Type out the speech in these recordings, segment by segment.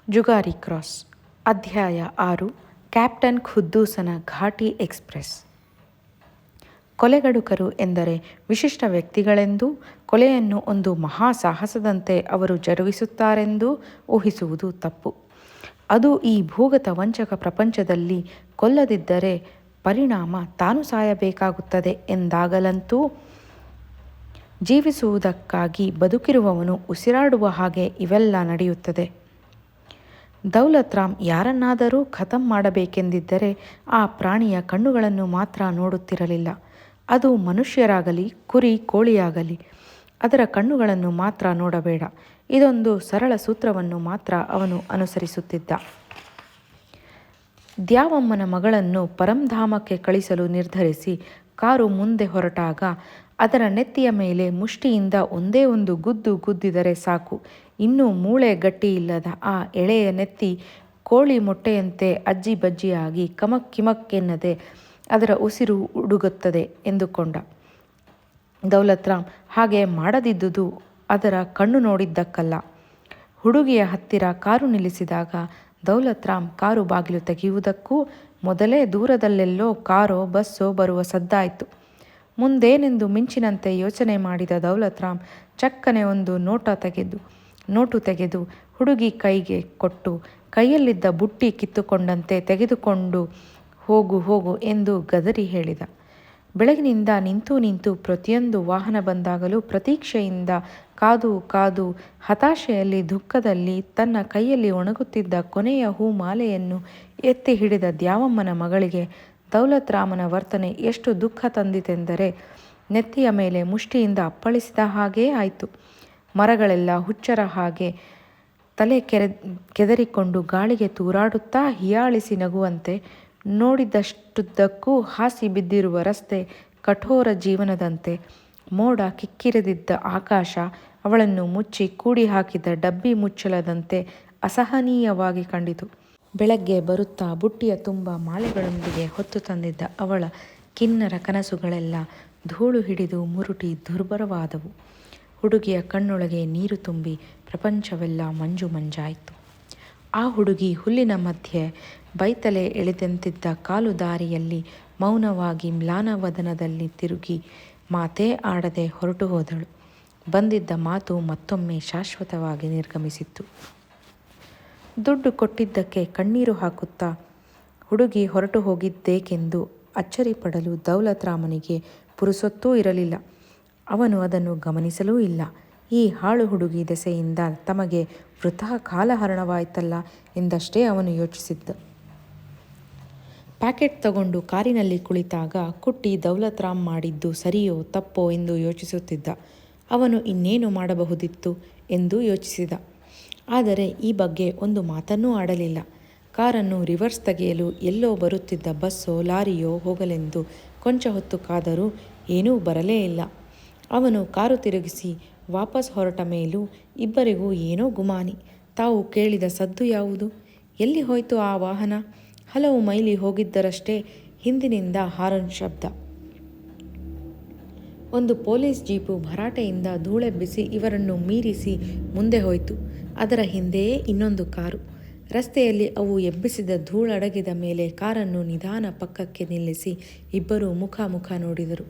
Jugari cross. ಅಧ್ಯಾಯ 6. Captain ಖುದ್ದೂಸನ ಘಾಟಿ express. ಕೊಲೆಗಡುಕರು ಎಂದರೆ ವಿಶಿಷ್ಟ ವ್ಯಕ್ತಿಗಳೆಂದೂ ಕೊಲೆಯನ್ನು ಒಂದು ಮಹಾ ಸಾಹಸದಂತೆ ಅವರು ಜರುಗಿಸುತ್ತಾರೆಂದೂ ಊಹಿಸುವುದು ತಪ್ಪು. ಅದು ಈ ಭೂಗತ ವಂಚಕ ಪ್ರಪಂಚದಲ್ಲಿ ಕೊಲ್ಲದಿದ್ದರೆ ಪರಿಣಾಮ ತಾನು ಸಾಯಬೇಕಾಗುತ್ತದೆ ಎಂದಾಗಲಂತೂ ಜೀವಿಸುವುದಕ್ಕಾಗಿ ಬದುಕಿರುವವನು ಉಸಿರಾಡುವ ಹಾಗೆ ಇವೆಲ್ಲ ನಡೆಯುತ್ತದೆ. ದೌಲತ್ ರಾಮ್ ಯಾರನ್ನಾದರೂ ಖತಮ್ ಮಾಡಬೇಕೆಂದಿದ್ದರೆ ಆ ಪ್ರಾಣಿಯ ಕಣ್ಣುಗಳನ್ನು ಮಾತ್ರ ನೋಡುತ್ತಿರಲಿಲ್ಲ. ಅದು ಮನುಷ್ಯರಾಗಲಿ ಕುರಿ ಕೋಳಿಯಾಗಲಿ ಅದರ ಕಣ್ಣುಗಳನ್ನು ಮಾತ್ರ ನೋಡಬೇಡ. ಇದೊಂದು ಸರಳ ಸೂತ್ರವನ್ನು ಮಾತ್ರ ಅವನು ಅನುಸರಿಸುತ್ತಿದ್ದ. ದ್ಯಾವಮ್ಮನ ಮಗಳನ್ನು ಪರಂಧಾಮಕ್ಕೆ ಕಳಿಸಲು ನಿರ್ಧರಿಸಿ ಕಾರು ಮುಂದೆ ಹೊರಟಾಗ ಅದರ ನೆತ್ತಿಯ ಮೇಲೆ ಮುಷ್ಟಿಯಿಂದ ಒಂದೇ ಒಂದು ಗುದ್ದು ಗುದ್ದಿದರೆ ಸಾಕು. ಇನ್ನೂ ಮೂಳೆ ಗಟ್ಟಿಯಿಲ್ಲದ ಆ ಎಳೆಯ ನೆತ್ತಿ ಕೋಳಿ ಮೊಟ್ಟೆಯಂತೆ ಅಜ್ಜಿ ಬಜ್ಜಿಯಾಗಿ ಕಮಕ್ ಕಿಮಕ್ ಎನ್ನದೆ ಅದರ ಉಸಿರು ಉಡುಗುತ್ತದೆ ಎಂದುಕೊಂಡ. ದೌಲತ್ ರಾಮ್ ಹಾಗೆ ಮಾಡದಿದ್ದುದು ಅದರ ಕಣ್ಣು ನೋಡಿದ್ದಕ್ಕಲ್ಲ. ಹುಡುಗಿಯ ಹತ್ತಿರ ಕಾರು ನಿಲ್ಲಿಸಿದಾಗ ದೌಲತ್ ರಾಮ್ ಕಾರು ಬಾಗಿಲು ತೆಗೆಯುವುದಕ್ಕೂ ಮೊದಲೇ ದೂರದಲ್ಲೆಲ್ಲೋ ಕಾರೋ ಬಸ್ಸೋ ಬರುವ ಸದ್ದಾಯಿತು. ಮುಂದೇನೆಂದು ಮಿಂಚಿನಂತೆ ಯೋಚನೆ ಮಾಡಿದ ದೌಲತ್ ರಾಮ್ ಚಕ್ಕನೆ ಒಂದು ನೋಟು ತೆಗೆದು ಹುಡುಗಿ ಕೈಗೆ ಕೊಟ್ಟು ಕೈಯಲ್ಲಿದ್ದ ಬುಟ್ಟಿ ಕಿತ್ತುಕೊಂಡಂತೆ ತೆಗೆದುಕೊಂಡು ಹೋಗು ಎಂದು ಗದರಿ ಹೇಳಿದ. ಬೆಳಗಿನಿಂದ ನಿಂತು ಪ್ರತಿಯೊಂದು ವಾಹನ ಬಂದಾಗಲೂ ಪ್ರತೀಕ್ಷೆಯಿಂದ ಕಾದು ಹತಾಶೆಯಲ್ಲಿ ದುಃಖದಲ್ಲಿ ತನ್ನ ಕೈಯಲ್ಲಿ ಒಣಗುತ್ತಿದ್ದ ಕೊನೆಯ ಹೂಮಾಲೆಯನ್ನು ಎತ್ತಿ ಹಿಡಿದ ದ್ಯಾವಮ್ಮನ ಮಗಳಿಗೆ ದೌಲತ್ ರಾಮನ ವರ್ತನೆ ಎಷ್ಟು ದುಃಖ ತಂದಿತೆಂದರೆ ನೆತ್ತಿಯ ಮೇಲೆ ಮುಷ್ಟಿಯಿಂದ ಅಪ್ಪಳಿಸಿದ ಹಾಗೇ ಆಯಿತು. ಮರಗಳೆಲ್ಲ ಹುಚ್ಚರ ಹಾಗೆ ತಲೆ ಕೆದರಿಕೊಂಡು ಗಾಳಿಗೆ ತೂರಾಡುತ್ತಾ ಹಿಯಾಳಿಸಿ ನಗುವಂತೆ, ನೋಡಿದಷ್ಟುದ್ದಕ್ಕೂ ಹಾಸಿ ಬಿದ್ದಿರುವ ರಸ್ತೆ ಕಠೋರ ಜೀವನದಂತೆ, ಮೋಡ ಕಿಕ್ಕಿರಿದಿದ್ದ ಆಕಾಶ ಅವಳನ್ನು ಮುಚ್ಚಿ ಕೂಡಿ ಹಾಕಿದ ಡಬ್ಬಿ ಮುಚ್ಚಲದಂತೆ ಅಸಹನೀಯವಾಗಿ ಕಂಡಿತು. ಬೆಳಗ್ಗೆ ಬರುತ್ತಾ ಬುಟ್ಟಿಯ ತುಂಬ ಮಾಲೆಗಳೊಂದಿಗೆ ಹೊತ್ತು ತಂದಿದ್ದ ಅವಳ ಕಿನ್ನರ ಕನಸುಗಳೆಲ್ಲ ಧೂಳು ಹಿಡಿದು ಮುರುಟಿ ದುರ್ಬರವಾದವು. ಹುಡುಗಿಯ ಕಣ್ಣೊಳಗೆ ನೀರು ತುಂಬಿ ಪ್ರಪಂಚವೆಲ್ಲ ಮಂಜಾಯಿತು. ಆ ಹುಡುಗಿ ಹುಲ್ಲಿನ ಮಧ್ಯೆ ಬೈತಲೆ ಎಳೆದಂತಿದ್ದ ಕಾಲು ದಾರಿಯಲ್ಲಿ ಮೌನವಾಗಿ ಮ್ಲಾನವದನದಲ್ಲಿ ತಿರುಗಿ ಮಾತೇ ಆಡದೆ ಹೊರಟು ಹೋದಳು. ಬಂದಿದ್ದ ಮಾತು ಮತ್ತೊಮ್ಮೆ ಶಾಶ್ವತವಾಗಿ ನಿರ್ಗಮಿಸಿತ್ತು. ದುಡ್ಡು ಕೊಟ್ಟಿದ್ದಕ್ಕೆ ಕಣ್ಣೀರು ಹಾಕುತ್ತಾ ಹುಡುಗಿ ಹೊರಟು ಹೋಗಿದ್ದೇಕೆಂದು ಅಚ್ಚರಿಪಡಲು ದೌಲತ್ ರಾಮನಿಗೆ ಪುರುಸೊತ್ತೂ ಇರಲಿಲ್ಲ. ಅವನು ಅದನ್ನು ಗಮನಿಸಲೂ ಇಲ್ಲ. ಈ ಹಾಳು ಹುಡುಗಿ ದೆಸೆಯಿಂದ ತಮಗೆ ವೃಥಾ ಕಾಲಹರಣವಾಯ್ತಲ್ಲ ಎಂದಷ್ಟೇ ಅವನು ಯೋಚಿಸಿದ್ದ. ಪ್ಯಾಕೆಟ್ ತಗೊಂಡು ಕಾರಿನಲ್ಲಿ ಕುಳಿತಾಗ ಕುಟ್ಟಿ ದೌಲತ್ ರಾಮ್ ಮಾಡಿದ್ದು ಸರಿಯೋ ತಪ್ಪೋ ಎಂದು ಯೋಚಿಸುತ್ತಿದ್ದ. ಅವನು ಇನ್ನೇನು ಮಾಡಬಹುದಿತ್ತು ಎಂದು ಯೋಚಿಸಿದ. ಆದರೆ ಈ ಬಗ್ಗೆ ಒಂದು ಮಾತನ್ನೂ ಆಡಲಿಲ್ಲ. ಕಾರನ್ನು ರಿವರ್ಸ್ ತೆಗೆಯಲು ಎಲ್ಲೋ ಬರುತ್ತಿದ್ದ ಬಸ್ಸೋ ಲಾರಿಯೋ ಹೋಗಲೆಂದು ಕೊಂಚ ಹೊತ್ತು ಕಾದರೂ ಏನೂ ಬರಲೇ ಇಲ್ಲ. ಅವನು ಕಾರು ತಿರುಗಿಸಿ ವಾಪಸ್ ಹೊರಟ ಮೇಲೂ ಇಬ್ಬರಿಗೂ ಏನೋ ಗುಮಾನಿ. ತಾವು ಕೇಳಿದ ಸದ್ದು ಯಾವುದು? ಎಲ್ಲಿ ಹೋಯಿತು ಆ ವಾಹನ? ಹಲವು ಮೈಲಿ ಹೋಗಿದ್ದರಷ್ಟೇ ಹಿಂದಿನಿಂದ ಹಾರನ್ ಶಬ್ದ. ಒಂದು ಪೊಲೀಸ್ ಜೀಪು ಭರಾಟೆಯಿಂದ ಧೂಳೆಬ್ಬಿಸಿ ಇವರನ್ನು ಮೀರಿಸಿ ಮುಂದೆ ಹೋಯಿತು. ಅದರ ಹಿಂದೆಯೇ ಇನ್ನೊಂದು ಕಾರು. ರಸ್ತೆಯಲ್ಲಿ ಅವು ಎಬ್ಬಿಸಿದ ಧೂಳಡಗಿದ ಮೇಲೆ ಕಾರನ್ನು ನಿಧಾನ ಪಕ್ಕಕ್ಕೆ ನಿಲ್ಲಿಸಿ ಇಬ್ಬರೂ ಮುಖ ನೋಡಿದರು.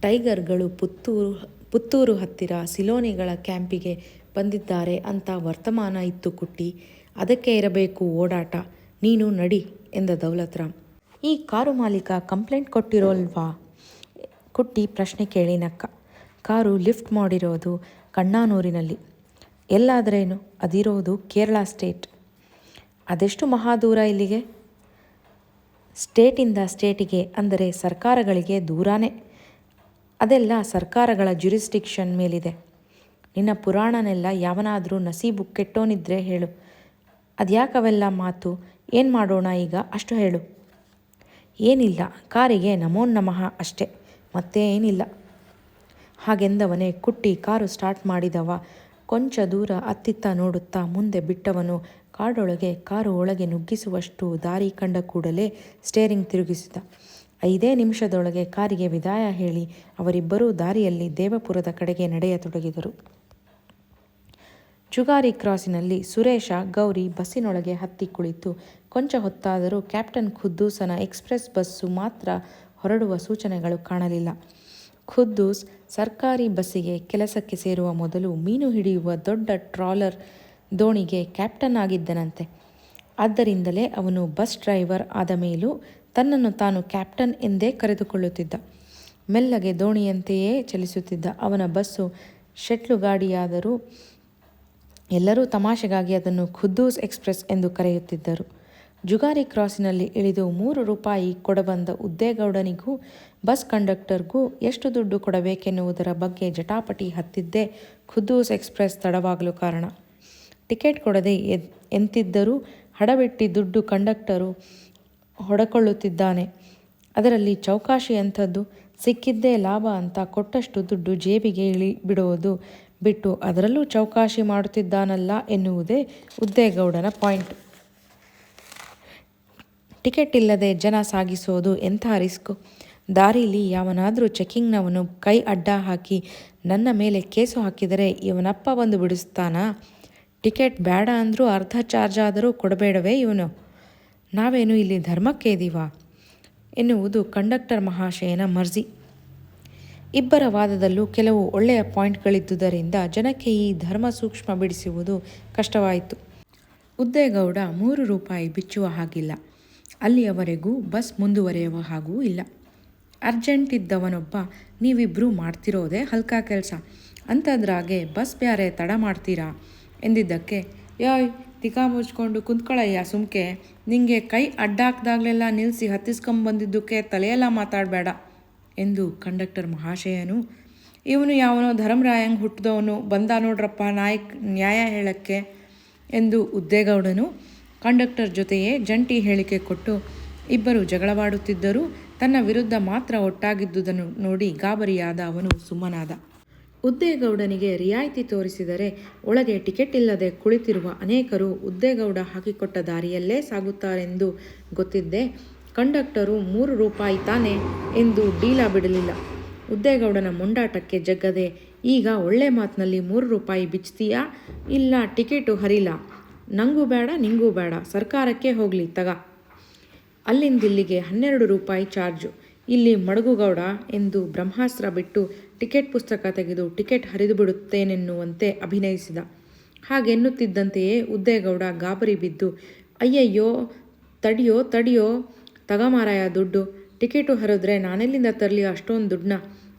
ಟೈಗರ್ಗಳು ಪುತ್ತೂರು ಹತ್ತಿರ ಸಿಲೋನಿಗಳ ಕ್ಯಾಂಪಿಗೆ ಬಂದಿದ್ದಾರೆ ಅಂತ ವರ್ತಮಾನ ಇತ್ತು ಕುಟ್ಟಿ. ಅದಕ್ಕೆ ಇರಬೇಕು ಓಡಾಟ. ನೀನು ನಡಿ ಎಂದ ದೌಲತ್ ರಾಮ್. ಈ ಕಾರು ಮಾಲೀಕ ಕಂಪ್ಲೇಂಟ್ ಕೊಟ್ಟಿರೋಲ್ವಾ? ಕುಟ್ಟಿ ಪ್ರಶ್ನೆ ಕೇಳಿ ನಕ್ಕ. ಕಾರು ಲಿಫ್ಟ್ ಮಾಡಿರೋದು ಕಣ್ಣಾನೂರಿನಲ್ಲಿ. ಎಲ್ಲಾದರೇನು? ಅದಿರೋದು ಕೇರಳ ಸ್ಟೇಟ್. ಅದೆಷ್ಟು ಮಹಾದೂರ ಇಲ್ಲಿಗೆ? ಸ್ಟೇಟಿಂದ ಸ್ಟೇಟಿಗೆ ಅಂದರೆ ಸರ್ಕಾರಗಳಿಗೆ ದೂರಾನೇ. ಅದೆಲ್ಲ ಸರ್ಕಾರಗಳ ಜ್ಯುರಿಸ್ಡಿಕ್ಷನ್ ಮೇಲಿದೆ. ನಿನ್ನ ಪುರಾಣನೆಲ್ಲ ಯಾವನಾದರೂ ನಸೀಬು ಕೆಟ್ಟೋನಿದ್ರೆ ಹೇಳು. ಅದ್ಯಾಕವೆಲ್ಲ ಮಾತು? ಏನು ಮಾಡೋಣ ಈಗ? ಅಷ್ಟು ಹೇಳು. ಏನಿಲ್ಲ, ಕಾರಿಗೆ ನಮೋ ನಮಃ ಅಷ್ಟೆ, ಮತ್ತೆ ಏನಿಲ್ಲ. ಹಾಗೆಂದವನೇ ಕುಟ್ಟಿ ಕಾರು ಸ್ಟಾರ್ಟ್ ಮಾಡಿದವ. ಕೊಂಚ ದೂರ ಅತ್ತಿತ್ತ ನೋಡುತ್ತಾ ಮುಂದೆ ಬಿಟ್ಟವನು ಕಾರು ಒಳಗೆ ನುಗ್ಗಿಸುವಷ್ಟು ದಾರಿ ಕಂಡ ಕೂಡಲೇ ಸ್ಟೇರಿಂಗ್ ತಿರುಗಿಸಿದ. 5 ನಿಮಿಷದೊಳಗೆ ಕಾರಿಗೆ ವಿದಾಯ ಹೇಳಿ ಅವರಿಬ್ಬರೂ ದಾರಿಯಲ್ಲಿ ದೇವಪುರದ ಕಡೆಗೆ ನಡೆಯತೊಡಗಿದರು. ಜುಗಾರಿ ಕ್ರಾಸಿನಲ್ಲಿ ಸುರೇಶ, ಗೌರಿ ಬಸ್ಸಿನೊಳಗೆ ಹತ್ತಿ ಕುಳಿತು ಕೊಂಚ ಹೊತ್ತಾದರೂ ಕ್ಯಾಪ್ಟನ್ ಖುದ್ದೂಸನ ಎಕ್ಸ್ಪ್ರೆಸ್ ಬಸ್ಸು ಮಾತ್ರ ಹೊರಡುವ ಸೂಚನೆಗಳು ಕಾಣಲಿಲ್ಲ. ಖುದ್ದೂಸ್ ಸರ್ಕಾರಿ ಬಸ್ಸಿಗೆ ಕೆಲಸಕ್ಕೆ ಸೇರುವ ಮೊದಲು ಮೀನು ಹಿಡಿಯುವ ದೊಡ್ಡ ಟ್ರಾಲರ್ ದೋಣಿಗೆ ಕ್ಯಾಪ್ಟನ್ ಆಗಿದ್ದನಂತೆ. ಆದ್ದರಿಂದಲೇ ಅವನು ಬಸ್ ಡ್ರೈವರ್ ಆದ ಮೇಲೂ ತನ್ನನ್ನು ತಾನು ಕ್ಯಾಪ್ಟನ್ ಎಂದೇ ಕರೆದುಕೊಳ್ಳುತ್ತಿದ್ದ. ಮೆಲ್ಲಗೆ ದೋಣಿಯಂತೆಯೇ ಚಲಿಸುತ್ತಿದ್ದ ಅವನ ಬಸ್ಸು ಶೆಟ್ಲುಗಾಡಿಯಾದರೂ ಎಲ್ಲರೂ ತಮಾಷೆಗಾಗಿ ಅದನ್ನು ಖುದ್ದೂಸ್ ಎಕ್ಸ್ಪ್ರೆಸ್ ಎಂದು ಕರೆಯುತ್ತಿದ್ದರು. ಜುಗಾರಿ ಕ್ರಾಸಿನಲ್ಲಿ ಇಳಿದು 3 ರೂಪಾಯಿ ಕೊಡಬಂದ ಉದ್ದೇಗೌಡನಿಗೂ ಬಸ್ ಕಂಡಕ್ಟರ್ಗೂ ಎಷ್ಟು ದುಡ್ಡು ಕೊಡಬೇಕೆನ್ನುವುದರ ಬಗ್ಗೆ ಜಟಾಪಟಿ ಹತ್ತಿದ್ದೇ ಖುದ್ದೂಸ್ ಎಕ್ಸ್ಪ್ರೆಸ್ ತಡವಾಗಲು ಕಾರಣ. ಟಿಕೆಟ್ ಕೊಡದೆ ಎಂತಿದ್ದರೂ ಹಡಬಿಟ್ಟಿ ದುಡ್ಡು ಕಂಡಕ್ಟರು ಹೊಡಕೊಳ್ಳುತ್ತಿದ್ದಾನೆ. ಅದರಲ್ಲಿ ಚೌಕಾಶಿ ಅಂಥದ್ದು, ಸಿಕ್ಕಿದ್ದೇ ಲಾಭ ಅಂತ ಕೊಟ್ಟಷ್ಟು ದುಡ್ಡು ಜೇಬಿಗೆ ಬಿಡುವುದು ಬಿಟ್ಟು ಅದರಲ್ಲೂ ಚೌಕಾಶಿ ಮಾಡುತ್ತಿದ್ದಾನಲ್ಲ ಎನ್ನುವುದೇ ಉದ್ದೇಗೌಡನ ಪಾಯಿಂಟ್. ಟಿಕೆಟ್ ಇಲ್ಲದೆ ಜನ ಸಾಗಿಸೋದು ಎಂಥ ರಿಸ್ಕು. ದಾರೀಲಿ ಯಾವನಾದರೂ ಚೆಕ್ಕಿಂಗ್ನವನು ಕೈ ಅಡ್ಡ ಹಾಕಿ ನನ್ನ ಮೇಲೆ ಕೇಸು ಹಾಕಿದರೆ ಇವನಪ್ಪ ಬಂದು ಬಿಡಿಸ್ತಾನಾ? ಟಿಕೆಟ್ ಬೇಡ ಅಂದರೂ ಅರ್ಧ ಚಾರ್ಜ್ ಆದರೂ ಕೊಡಬೇಡವೇ ಇವನು? ನಾವೇನು ಇಲ್ಲಿ ಧರ್ಮಕ್ಕೆ ಇದೀವಾ ಎನ್ನುವುದು ಕಂಡಕ್ಟರ್ ಮಹಾಶಯನ ಮರ್ಜಿ. ಇಬ್ಬರ ವಾದದಲ್ಲೂ ಕೆಲವು ಒಳ್ಳೆಯ ಪಾಯಿಂಟ್ಗಳಿದ್ದುದರಿಂದ ಜನಕ್ಕೆ ಈ ಧರ್ಮ ಸೂಕ್ಷ್ಮ ಬಿಡಿಸುವುದು ಕಷ್ಟವಾಯಿತು. ಉದ್ದೇಗೌಡ 3 ರೂಪಾಯಿ ಬಿಚ್ಚುವ ಹಾಗಿಲ್ಲ. ಅಲ್ಲಿಯವರೆಗೂ ಬಸ್ ಮುಂದುವರೆಯುವ ಹಾಗೂ ಇಲ್ಲ. ಅರ್ಜೆಂಟ್ ಇದ್ದವನೊಬ್ಬ, ನೀವಿಬ್ಬರೂ ಮಾಡ್ತಿರೋದೇ ಹಲ್ಕ ಕೆಲಸ, ಅಂಥದ್ರಾಗೆ ಬಸ್ ಬ್ಯಾರೆ ತಡ ಮಾಡ್ತೀರಾ ಎಂದಿದ್ದಕ್ಕೆ, ಯಾಯ್ ತಿಕಾ ಮುಚ್ಕೊಂಡು ಕುಂತ್ಕೊಳ್ಳಯ್ಯ ಸುಮ್ಕೆ, ನಿಂಗೆ ಕೈ ಅಡ್ಡಾಕ್ದಾಗಲೆಲ್ಲ ನಿಲ್ಲಿಸಿ ಹತ್ತಿಸ್ಕೊಂಬಂದಿದ್ದಕ್ಕೆ ತಲೆಯೆಲ್ಲ ಮಾತಾಡಬೇಡ ಎಂದು ಕಂಡಕ್ಟರ್ ಮಹಾಶಯನು, ಇವನು ಯಾವನೋ ಧರ್ಮರಾಯಂಗೆ ಹುಟ್ಟಿದವನು ಬಂದ ನೋಡ್ರಪ್ಪ ನ್ಯಾಯ ಹೇಳಕ್ಕೆ ಎಂದು ಉದ್ದೇಗೌಡನು ಕಂಡಕ್ಟರ್ ಜೊತೆಯೇ ಜಂಟಿ ಹೇಳಿಕೆ ಕೊಟ್ಟು ಇಬ್ಬರು ಜಗಳವಾಡುತ್ತಿದ್ದರೂ ತನ್ನ ವಿರುದ್ಧ ಮಾತ್ರ ಒಟ್ಟಾಗಿದ್ದುದನ್ನು ನೋಡಿ ಗಾಬರಿಯಾದ ಅವನು ಸುಮ್ಮನಾದ. ಉದ್ದೇಗೌಡನಿಗೆ ರಿಯಾಯಿತಿ ತೋರಿಸಿದರೆ ಒಳಗೆ ಟಿಕೆಟ್ ಇಲ್ಲದೆ ಕುಳಿತಿರುವ ಅನೇಕರು ಉದ್ದೇಗೌಡ ಹಾಕಿಕೊಟ್ಟ ದಾರಿಯಲ್ಲೇ ಸಾಗುತ್ತಾರೆಂದು ಗೊತ್ತಿದ್ದೇ ಕಂಡಕ್ಟರು 3 ರೂಪಾಯಿ ತಾನೆ ಎಂದು ಡೀಲ ಬಿಡಲಿಲ್ಲ. ಉದ್ದೇಗೌಡನ ಮೊಂಡಾಟಕ್ಕೆ ಜಗ್ಗದೆ, ಈಗ ಒಳ್ಳೆ ಮಾತಿನಲ್ಲಿ 3 ರೂಪಾಯಿ ಬಿಚ್ತೀಯಾ ಇಲ್ಲ ಟಿಕೆಟು ಹರಿಲ್ಲ, ನಂಗೂ ಬೇಡ ನಿಂಗೂ ಬೇಡ, ಸರ್ಕಾರಕ್ಕೆ ಹೋಗಲಿ ತಗ, ಅಲ್ಲಿಂದಿಲ್ಲಿಗೆ 12 ರೂಪಾಯಿ ಚಾರ್ಜು, ಇಲ್ಲಿ ಮಡಗುಗೌಡ ಎಂದು ಬ್ರಹ್ಮಾಸ್ತ್ರ ಬಿಟ್ಟು ಟಿಕೆಟ್ ಪುಸ್ತಕ ತೆಗೆದು ಟಿಕೆಟ್ ಹರಿದು ಬಿಡುತ್ತೇನೆನ್ನುವಂತೆ ಅಭಿನಯಿಸಿದ. ಹಾಗೆನ್ನುತ್ತಿದ್ದಂತೆಯೇ ಉದ್ದೇಗೌಡ ಗಾಬರಿ ಬಿದ್ದು, ಅಯ್ಯಯ್ಯೋ ತಡಿಯೋ ತಗಮಾರಾಯ ದುಡ್ಡು, ಟಿಕೆಟು ಹರಿದ್ರೆ ನಾನೆಲ್ಲಿಂದ ತರಲಿ ಅಷ್ಟೊಂದು ದುಡ್ಡನ್ನ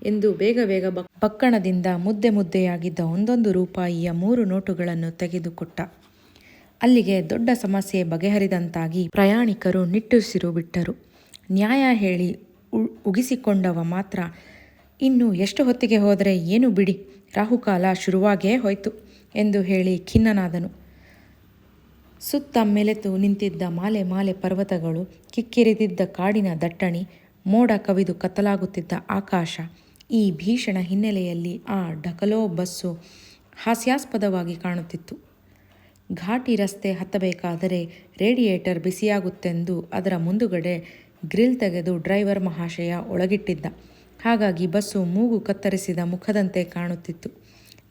ಎಂದು ಬೇಗ ಬಕ್ಕಣದಿಂದ ಮುದ್ದೆಯಾಗಿದ್ದ 1 ರೂಪಾಯಿಯ 3 ನೋಟುಗಳನ್ನು ತೆಗೆದುಕೊಟ್ಟ. ಅಲ್ಲಿಗೆ ದೊಡ್ಡ ಸಮಸ್ಯೆ ಬಗೆಹರಿದಂತಾಗಿ ಪ್ರಯಾಣಿಕರು ನಿಟ್ಟುಸಿರು ಬಿಟ್ಟರು. ನ್ಯಾಯ ಹೇಳಿ ಉಗಿಸಿಕೊಂಡವ ಮಾತ್ರ, ಇನ್ನು ಎಷ್ಟು ಹೊತ್ತಿಗೆ ಹೋದರೆ ಏನು ಬಿಡಿ, ರಾಹುಕಾಲ ಶುರುವಾಗೇ ಹೋಯ್ತು ಎಂದು ಹೇಳಿ ಖಿನ್ನನಾದನು. ಸುತ್ತ ಮೆಲೆತು ನಿಂತಿದ್ದ ಮಾಲೆ ಪರ್ವತಗಳು, ಕಿಕ್ಕಿರಿದಿದ್ದ ಕಾಡಿನ ದಟ್ಟಣಿ, ಮೋಡ ಕವಿದು ಕತ್ತಲಾಗುತ್ತಿದ್ದ ಆಕಾಶ, ಈ ಭೀಷಣ ಹಿನ್ನೆಲೆಯಲ್ಲಿ ಆ ಢಕಲೋ ಬಸ್ಸು ಹಾಸ್ಯಾಸ್ಪದವಾಗಿ ಕಾಣುತ್ತಿತ್ತು. ಘಾಟಿ ರಸ್ತೆ ಹತ್ತಬೇಕಾದರೆ ರೇಡಿಯೇಟರ್ ಬಿಸಿಯಾಗುತ್ತೆಂದು ಅದರ ಮುಂದುಗಡೆ ಗ್ರಿಲ್ ತೆಗೆದು ಡ್ರೈವರ್ ಮಹಾಶಯ ಒಳಗಿಟ್ಟಿದ್ದ. ಹಾಗಾಗಿ ಬಸ್ಸು ಮೂಗು ಕತ್ತರಿಸಿದ ಮುಖದಂತೆ ಕಾಣುತ್ತಿತ್ತು.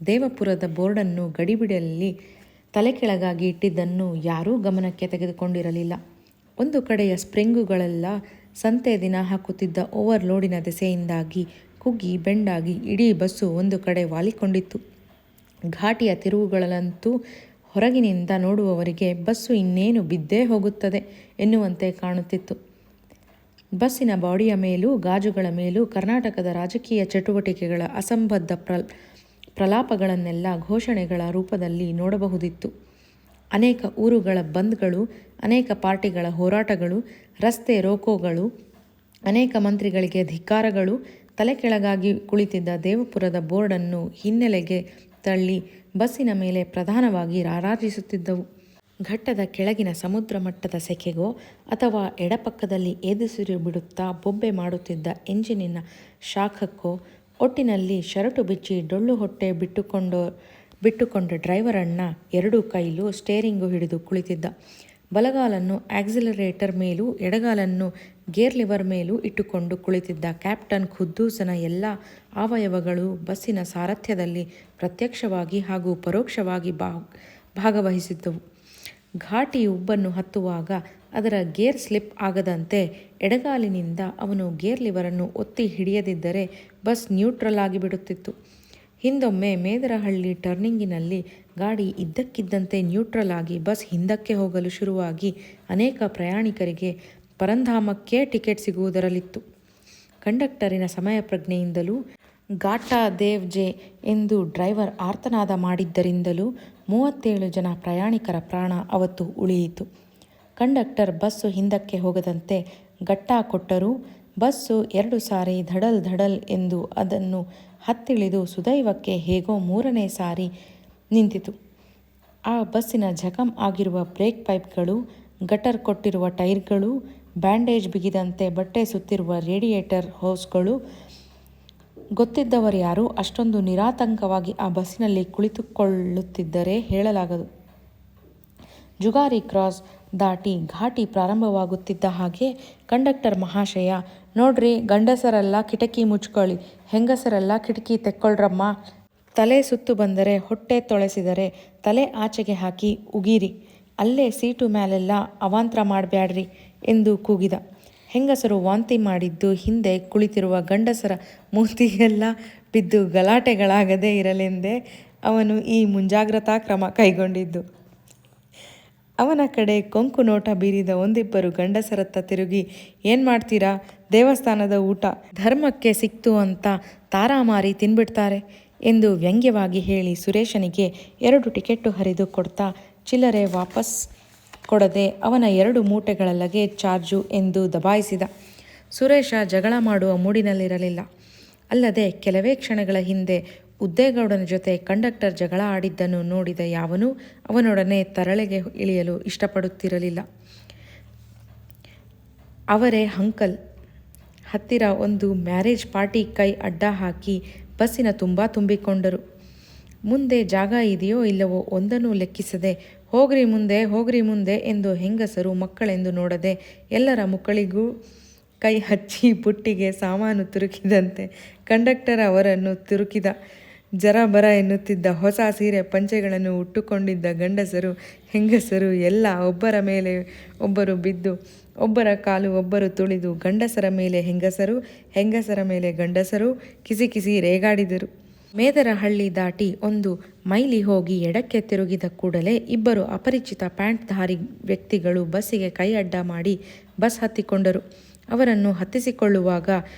ದೇವಪುರದ ಬೋರ್ಡನ್ನು ಗಡಿಬಿಡಿಯಲ್ಲಿ ತಲೆ ಕೆಳಗಾಗಿ ಇಟ್ಟಿದ್ದನ್ನು ಯಾರೂ ಗಮನಕ್ಕೆ ತೆಗೆದುಕೊಂಡಿರಲಿಲ್ಲ. ಒಂದು ಕಡೆಯ ಸ್ಪ್ರಿಂಗುಗಳೆಲ್ಲ ಸಂತೆ ದಿನ ಹಾಕುತ್ತಿದ್ದ ಓವರ್ಲೋಡಿನ ದೆಸೆಯಿಂದಾಗಿ ಕುಗ್ಗಿ ಬೆಂಡಾಗಿ ಇಡೀ ಬಸ್ಸು ಒಂದು ಕಡೆ ವಾಲಿಕೊಂಡಿತ್ತು. ಘಾಟಿಯ ತಿರುವುಗಳಲ್ಲಂತೂ ಹೊರಗಿನಿಂದ ನೋಡುವವರಿಗೆ ಬಸ್ಸು ಇನ್ನೇನು ಬಿದ್ದೇ ಹೋಗುತ್ತದೆ ಎನ್ನುವಂತೆ ಕಾಣುತ್ತಿತ್ತು. ಬಸ್ಸಿನ ಬಾಡಿಯ ಮೇಲೂ ಗಾಜುಗಳ ಮೇಲೂ ಕರ್ನಾಟಕದ ರಾಜಕೀಯ ಚಟುವಟಿಕೆಗಳ ಅಸಂಬದ್ಧ ಪ್ರಲಾಪಗಳನ್ನೆಲ್ಲ ಘೋಷಣೆಗಳ ರೂಪದಲ್ಲಿ ನೋಡಬಹುದಿತ್ತು. ಅನೇಕ ಊರುಗಳ ಬಂದ್ಗಳು, ಅನೇಕ ಪಾರ್ಟಿಗಳ ಹೋರಾಟಗಳು, ರಸ್ತೆ ರೋಕೋಗಳು, ಅನೇಕ ಮಂತ್ರಿಗಳಿಗೆ ಧಿಕ್ಕಾರಗಳು ತಲೆ ಕೆಳಗಾಗಿ ಕುಳಿತಿದ್ದ ದೇವಪುರದ ಬೋರ್ಡನ್ನು ಹಿನ್ನೆಲೆಗೆ ತಳ್ಳಿ ಬಸ್ಸಿನ ಮೇಲೆ ಪ್ರಧಾನವಾಗಿ ರಾರಾಜಿಸುತ್ತಿದ್ದವು. ಘಟ್ಟದ ಕೆಳಗಿನ ಸಮುದ್ರ ಮಟ್ಟದ ಸೆಕೆಗೋ ಅಥವಾ ಎಡಪಕ್ಕದಲ್ಲಿ ಏದುಸಿರು ಬಿಡುತ್ತಾ ಬೊಬ್ಬೆ ಮಾಡುತ್ತಿದ್ದ ಎಂಜಿನಿನ ಶಾಖಕ್ಕೋ ಒಟ್ಟಿನಲ್ಲಿ ಶರಟು ಬಿಚ್ಚಿ ಡೊಳ್ಳು ಹೊಟ್ಟೆ ಬಿಟ್ಟುಕೊಂಡ ಡ್ರೈವರಣ್ಣ 2 ಕೈಲೂ ಸ್ಟೇರಿಂಗು ಹಿಡಿದು ಕುಳಿತಿದ್ದ. ಬಲಗಾಲನ್ನು ಆಕ್ಸಿಲರೇಟರ್ ಮೇಲೂ ಎಡಗಾಲನ್ನು ಗೇರ್ ಲಿವರ್ ಮೇಲೂ ಇಟ್ಟುಕೊಂಡು ಕುಳಿತಿದ್ದ ಕ್ಯಾಪ್ಟನ್ ಖುದ್ದೂಸನ ಎಲ್ಲ ಅವಯವಗಳು ಬಸ್ಸಿನ ಸಾರಥ್ಯದಲ್ಲಿ ಪ್ರತ್ಯಕ್ಷವಾಗಿ ಹಾಗೂ ಪರೋಕ್ಷವಾಗಿ ಭಾಗವಹಿಸಿದ್ದವು. ಘಾಟಿ ಉಬ್ಬನ್ನು ಹತ್ತುವಾಗ ಅದರ ಗೇರ್ ಸ್ಲಿಪ್ ಆಗದಂತೆ ಎಡಗಾಲಿನಿಂದ ಅವನು ಗೇರ್ ಲಿವರನ್ನು ಒತ್ತಿ ಹಿಡಿಯದಿದ್ದರೆ ಬಸ್ ನ್ಯೂಟ್ರಲ್ ಆಗಿಬಿಡುತ್ತಿತ್ತು. ಹಿಂದೊಮ್ಮೆ ಮೇದರಹಳ್ಳಿ ಟರ್ನಿಂಗಿನಲ್ಲಿ ಗಾಡಿ ಇದ್ದಕ್ಕಿದ್ದಂತೆ ನ್ಯೂಟ್ರಲ್ ಆಗಿ ಬಸ್ ಹಿಂದಕ್ಕೆ ಹೋಗಲು ಶುರುವಾಗಿ ಅನೇಕ ಪ್ರಯಾಣಿಕರಿಗೆ ಪರಂಧಾಮಕ್ಕೆ ಟಿಕೆಟ್ ಸಿಗುವುದರಲ್ಲಿತ್ತು. ಕಂಡಕ್ಟರಿನ ಸಮಯ ಪ್ರಜ್ಞೆಯಿಂದಲೂ ಗಾಟಾ ದೇವ್ ಜೆ ಎಂದು ಡ್ರೈವರ್ ಆರ್ತನಾದ ಮಾಡಿದ್ದರಿಂದಲೂ 37 ಜನ ಪ್ರಯಾಣಿಕರ ಪ್ರಾಣ ಅವತ್ತು ಉಳಿಯಿತು. ಕಂಡಕ್ಟರ್ ಬಸ್ಸು ಹಿಂದಕ್ಕೆ ಹೋಗದಂತೆ ಗಟ್ಟಾ ಕೊಟ್ಟರೂ ಬಸ್ಸು 2 ಸಾರಿ ಧಡಲ್ ಧಡಲ್ ಎಂದು ಅದನ್ನು ಹತ್ತಿಳಿದು ಸುದೈವಕ್ಕೆ ಹೇಗೋ 3ನೇ ಸಾರಿ ನಿಂತಿತು. ಆ ಬಸ್ಸಿನ ಜಖಂ ಆಗಿರುವ ಬ್ರೇಕ್ ಪೈಪ್ಗಳು, ಗಟರ್ ಕೊಟ್ಟಿರುವ ಟೈರ್ಗಳು, ಬ್ಯಾಂಡೇಜ್ ಬಿಗಿದಂತೆ ಬಟ್ಟೆ ಸುತ್ತಿರುವ ರೇಡಿಯೇಟರ್ ಹೋಸ್ಗಳು. ಗೊತ್ತಿದ್ದವರ್ಯಾರೂ ಅಷ್ಟೊಂದು ನಿರಾತಂಕವಾಗಿ ಆ ಬಸ್ಸಿನಲ್ಲಿ ಕುಳಿತುಕೊಳ್ಳುತ್ತಿದ್ದರೆ ಹೇಳಲಾಗದು. ಜುಗಾರಿ ಕ್ರಾಸ್ ದಾಟಿ ಘಾಟಿ ಪ್ರಾರಂಭವಾಗುತ್ತಿದ್ದ ಹಾಗೆ ಕಂಡಕ್ಟರ್ ಮಹಾಶಯ, ನೋಡ್ರಿ ಗಂಡಸರೆಲ್ಲ ಕಿಟಕಿ ಮುಚ್ಕೊಳ್ಳಿ, ಹೆಂಗಸರೆಲ್ಲ ಕಿಟಕಿ ತೆಕ್ಕೊಳ್ರಮ್ಮ, ತಲೆ ಸುತ್ತು ಬಂದರೆ ಹೊಟ್ಟೆ ತೊಳೆಸಿದರೆ ತಲೆ ಆಚೆಗೆ ಹಾಕಿ ಉಗಿರಿ, ಅಲ್ಲೇ ಸೀಟು ಮ್ಯಾಲೆಲ್ಲ ಅವಾಂತರ ಮಾಡಬ್ಯಾಡ್ರಿ ಎಂದು ಕೂಗಿದ. ಹೆಂಗಸರು ವಾಂತಿ ಮಾಡಿದ್ದು ಹಿಂದೆ ಕುಳಿತಿರುವ ಗಂಡಸರ ಮೂತಿಗೆಲ್ಲ ಬಿದ್ದು ಗಲಾಟೆಗಳಾಗದೇ ಇರಲೆಂದೇ ಅವನು ಈ ಮುಂಜಾಗ್ರತಾ ಕ್ರಮ ಕೈಗೊಂಡಿದ್ದು. ಅವನ ಕಡೆ ಕೊಂಕು ನೋಟ ಬೀರಿದ ಒಂದಿಬ್ಬರು ಗಂಡಸರತ್ತ ತಿರುಗಿ, ಏನು ಮಾಡ್ತೀರಾ, ದೇವಸ್ಥಾನದ ಊಟ ಧರ್ಮಕ್ಕೆ ಸಿಕ್ತು ಅಂತ ತಾರಾಮಾರಿ ತಿನ್ಬಿಡ್ತಾರೆ ಎಂದು ವ್ಯಂಗ್ಯವಾಗಿ ಹೇಳಿ ಸುರೇಶನಿಗೆ 2 ಟಿಕೆಟ್ಟು ಹರಿದು ಕೊಡ್ತಾ ಚಿಲ್ಲರೆ ವಾಪಸ್ ಕೊಡದೆ ಅವನ 2 ಮೂಟೆಗಳ ಲಗೇಜ್ ಚಾರ್ಜು ಎಂದು ದಬಾಯಿಸಿದ. ಸುರೇಶ ಜಗಳ ಮಾಡುವ ಮೂಡಿನಲ್ಲಿರಲಿಲ್ಲ. ಅಲ್ಲದೆ ಕೆಲವೇ ಕ್ಷಣಗಳ ಹಿಂದೆ ಉದ್ದೇಗೌಡನ ಜೊತೆ ಕಂಡಕ್ಟರ್ ಜಗಳ ಆಡಿದ್ದನ್ನು ನೋಡಿದ ಯಾವನೂ ಅವನೊಡನೆ ತರಳೆಗೆ ಇಳಿಯಲು ಇಷ್ಟಪಡುತ್ತಿರಲಿಲ್ಲ. ಅವರೇ ಅಂಕಲ್ ಹತ್ತಿರ ಒಂದು ಮ್ಯಾರೇಜ್ ಪಾರ್ಟಿ ಕೈ ಅಡ್ಡ ಹಾಕಿ ಬಸ್ಸಿನ ತುಂಬ ತುಂಬಿಕೊಂಡರು. ಮುಂದೆ ಜಾಗ ಇದೆಯೋ ಇಲ್ಲವೋ ಒಂದನ್ನೂ ಲೆಕ್ಕಿಸದೆ ಹೋಗ್ರಿ ಮುಂದೆ ಹೋಗ್ರಿ ಮುಂದೆ ಎಂದು ಹೆಂಗಸರು ಮಕ್ಕಳೆಂದು ನೋಡದೆ ಎಲ್ಲರ ಮುಕ್ಕಳಿಗೂ ಕೈ ಹಚ್ಚಿ ಬುಟ್ಟಿಗೆ ಸಾಮಾನು ತುರುಕಿದಂತೆ ಕಂಡಕ್ಟರ್ ಅವರನ್ನು ತುರುಕಿದ. ಜರ ಬರ ಎನ್ನುತ್ತಿದ್ದ ಹೊಸ ಸೀರೆ ಪಂಚೆಗಳನ್ನು ಉಟ್ಟುಕೊಂಡಿದ್ದ ಗಂಡಸರು ಹೆಂಗಸರು ಎಲ್ಲ ಒಬ್ಬರ ಮೇಲೆ ಒಬ್ಬರು ಬಿದ್ದು, ಒಬ್ಬರ ಕಾಲು ಒಬ್ಬರು ತುಳಿದು, ಗಂಡಸರ ಮೇಲೆ ಹೆಂಗಸರು, ಹೆಂಗಸರ ಮೇಲೆ ಗಂಡಸರು ಕಿಸಿ ಕಿಸಿ ರೇಗಾಡಿದರು. ಮೇದರಹಳ್ಳಿ ದಾಟಿ 1 ಮೈಲಿ ಹೋಗಿ ಎಡಕ್ಕೆ ತಿರುಗಿದ ಕೂಡಲೇ ಇಬ್ಬರು ಅಪರಿಚಿತ ಪ್ಯಾಂಟ್ಧಾರಿ ವ್ಯಕ್ತಿಗಳು ಬಸ್ಸಿಗೆ ಕೈ ಅಡ್ಡ ಮಾಡಿ ಬಸ್ ಹತ್ತಿಕೊಂಡರು. ಅವರನ್ನು ಹತ್ತಿಸಿಕೊಳ್ಳುವಾಗ,